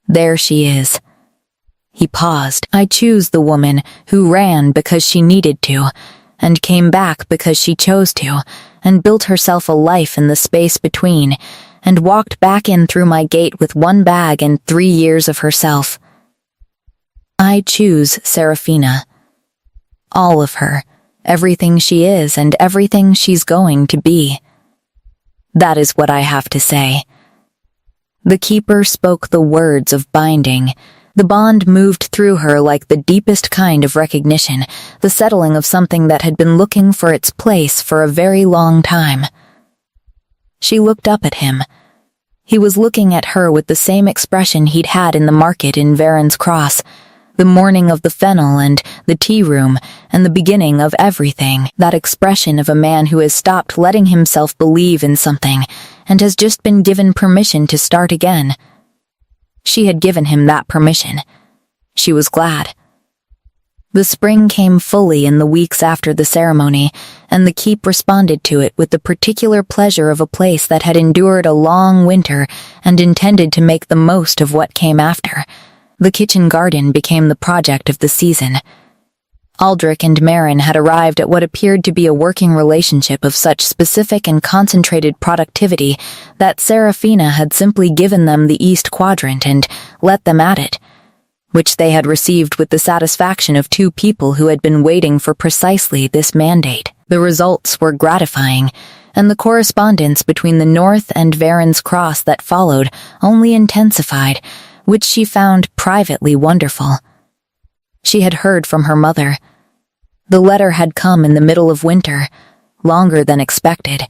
'There she is.' He paused. I choose the woman who ran because she needed to, and came back because she chose to, and built herself a life in the space between, and walked back in through my gate with one bag and 3 years of herself. I choose Serafina. All of her, everything she is and everything she's going to be. That is what I have to say." The keeper spoke the words of binding. The bond moved through her like the deepest kind of recognition, the settling of something that had been looking for its place for a very long time. She looked up at him. He was looking at her with the same expression he'd had in the market in Varen's Cross, the morning of the fennel and the tea room and the beginning of everything, that expression of a man who has stopped letting himself believe in something and has just been given permission to start again. She had given him that permission. She was glad. The spring came fully in the weeks after the ceremony, and the keep responded to it with the particular pleasure of a place that had endured a long winter and intended to make the most of what came after. The kitchen garden became the project of the season. Aldrich and Marin had arrived at what appeared to be a working relationship of such specific and concentrated productivity that Serafina had simply given them the east quadrant and let them at it. which they had received with the satisfaction of two people who had been waiting for precisely this mandate. The results were gratifying, and the correspondence between the North and Varen's Cross that followed only intensified, which she found privately wonderful. She had heard from her mother. The letter had come in the middle of winter, longer than expected,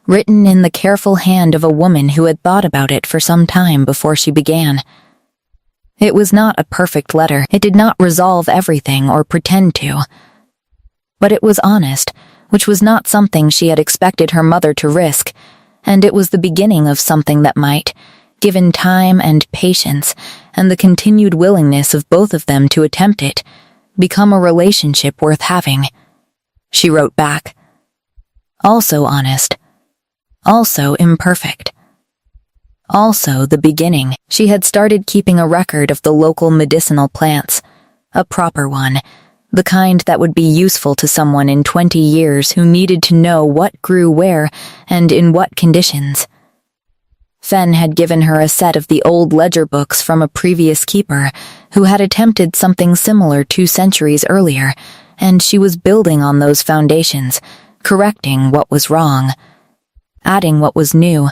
written in the careful hand of a woman who had thought about it for some time before she began. It was not a perfect letter. It did not resolve everything or pretend to. But it was honest, which was not something she had expected her mother to risk, and it was the beginning of something that might, given time and patience and the continued willingness of both of them to attempt it, become a relationship worth having. She wrote back. Also honest. Also imperfect. Also the beginning. She had started keeping a record of the local medicinal plants, a proper one, the kind that would be useful to someone in 20 years who needed to know what grew where and in what conditions. Fen had given her a set of the old ledger books from a previous keeper who had attempted something similar 2 centuries earlier, and she was building on those foundations, correcting what was wrong, adding what was new,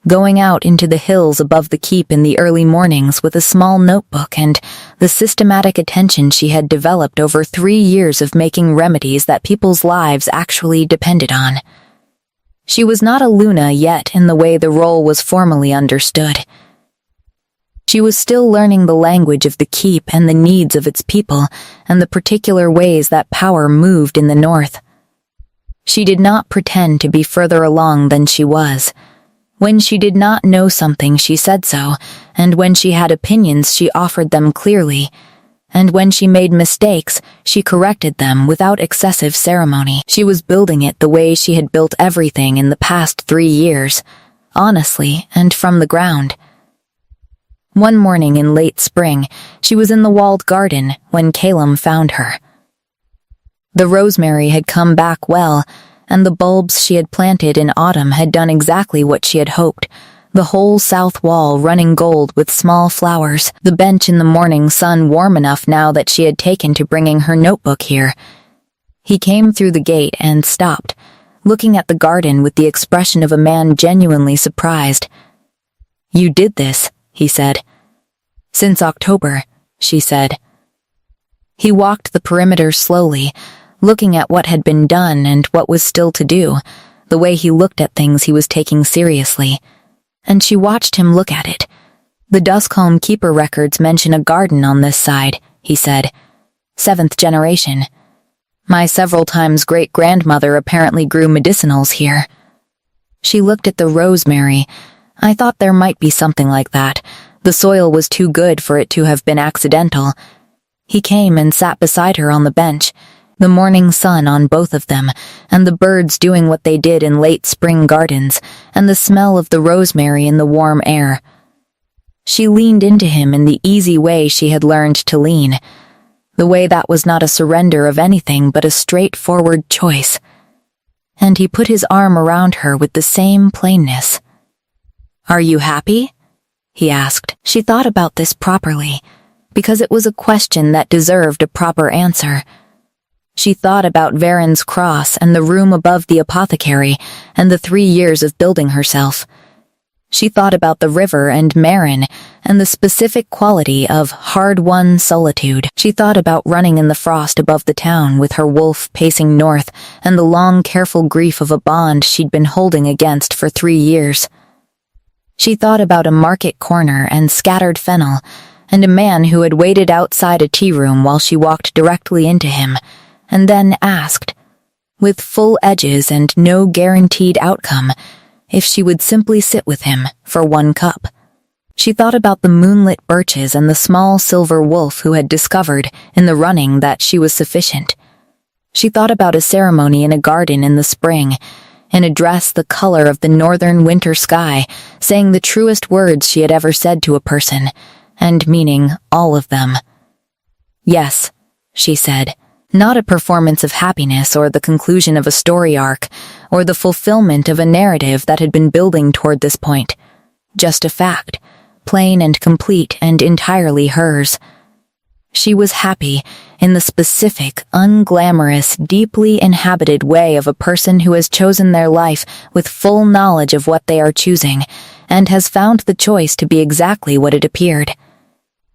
going out into the hills above the keep in the early mornings with a small notebook and the systematic attention she had developed over 3 years of making remedies that people's lives actually depended on. She was not a Luna yet in the way the role was formally understood. She was still learning the language of the keep and the needs of its people and the particular ways that power moved in the north. She did not pretend to be further along than she was. When she did not know something, she said so, and when she had opinions, she offered them clearly, and when she made mistakes, she corrected them without excessive ceremony. She was building it the way she had built everything in the past 3 years, honestly and from the ground. One morning in late spring, she was in the walled garden when Calum found her. The rosemary had come back well, and the bulbs she had planted in autumn had done exactly what she had hoped, the whole south wall running gold with small flowers, the bench in the morning sun warm enough now that she had taken to bringing her notebook here. He came through the gate and stopped, looking at the garden with the expression of a man genuinely surprised. "You did this," he said. "Since October," she said. He walked the perimeter slowly, looking at what had been done and what was still to do. The way he looked at things he was taking seriously. And she watched him look at it. "The Duskholm Keeper records mention a garden on this side," he said. "7th generation. My several times great-grandmother apparently grew medicinals here." She looked at the rosemary. "I thought there might be something like that. The soil was too good for it to have been accidental." He came and sat beside her on the bench, the morning sun on both of them, and the birds doing what they did in late spring gardens, and the smell of the rosemary in the warm air. She leaned into him in the easy way she had learned to lean, the way that was not a surrender of anything but a straightforward choice. And he put his arm around her with the same plainness. "Are you happy?" he asked. She thought about this properly, because it was a question that deserved a proper answer. She thought about Varen's Cross and the room above the apothecary and the 3 years of building herself. She thought about the river and Marin and the specific quality of hard-won solitude. She thought about running in the frost above the town with her wolf pacing north and the long, careful grief of a bond she'd been holding against for 3 years. She thought about a market corner and scattered fennel and a man who had waited outside a tea room while she walked directly into him, and then asked, with full edges and no guaranteed outcome, if she would simply sit with him for 1 cup. She thought about the moonlit birches and the small silver wolf who had discovered in the running that she was sufficient. She thought about a ceremony in a garden in the spring, in a dress the color of the northern winter sky, saying the truest words she had ever said to a person, and meaning all of them. "Yes," she said. Not a performance of happiness or the conclusion of a story arc or the fulfillment of a narrative that had been building toward this point. Just a fact, plain and complete and entirely hers. She was happy in the specific, unglamorous, deeply inhabited way of a person who has chosen their life with full knowledge of what they are choosing, and has found the choice to be exactly what it appeared.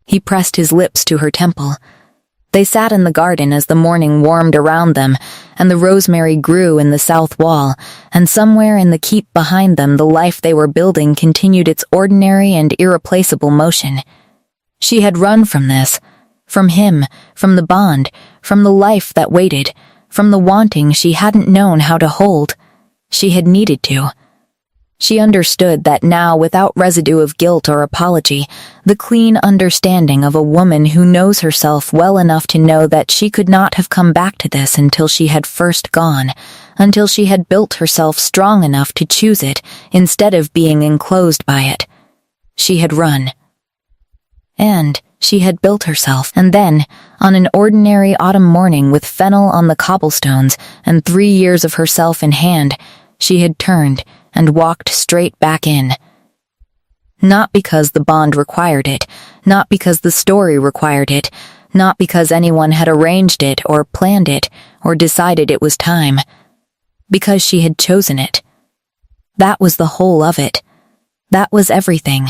He pressed his lips to her temple. They sat in the garden as the morning warmed around them, and the rosemary grew in the south wall, and somewhere in the keep behind them the life they were building continued its ordinary and irreplaceable motion. She had run from this, from him, from the bond, from the life that waited, from the wanting she hadn't known how to hold. She had needed to. She understood that now, without residue of guilt or apology, the clean understanding of a woman who knows herself well enough to know that she could not have come back to this until she had first gone, until she had built herself strong enough to choose it instead of being enclosed by it. She had run. And she had built herself, and then, on an ordinary autumn morning with fennel on the cobblestones and 3 years of herself in hand, she had turned and walked straight back in. Not because the bond required it, not because the story required it, not because anyone had arranged it or planned it or decided it was time. Because she had chosen it. That was the whole of it. That was everything.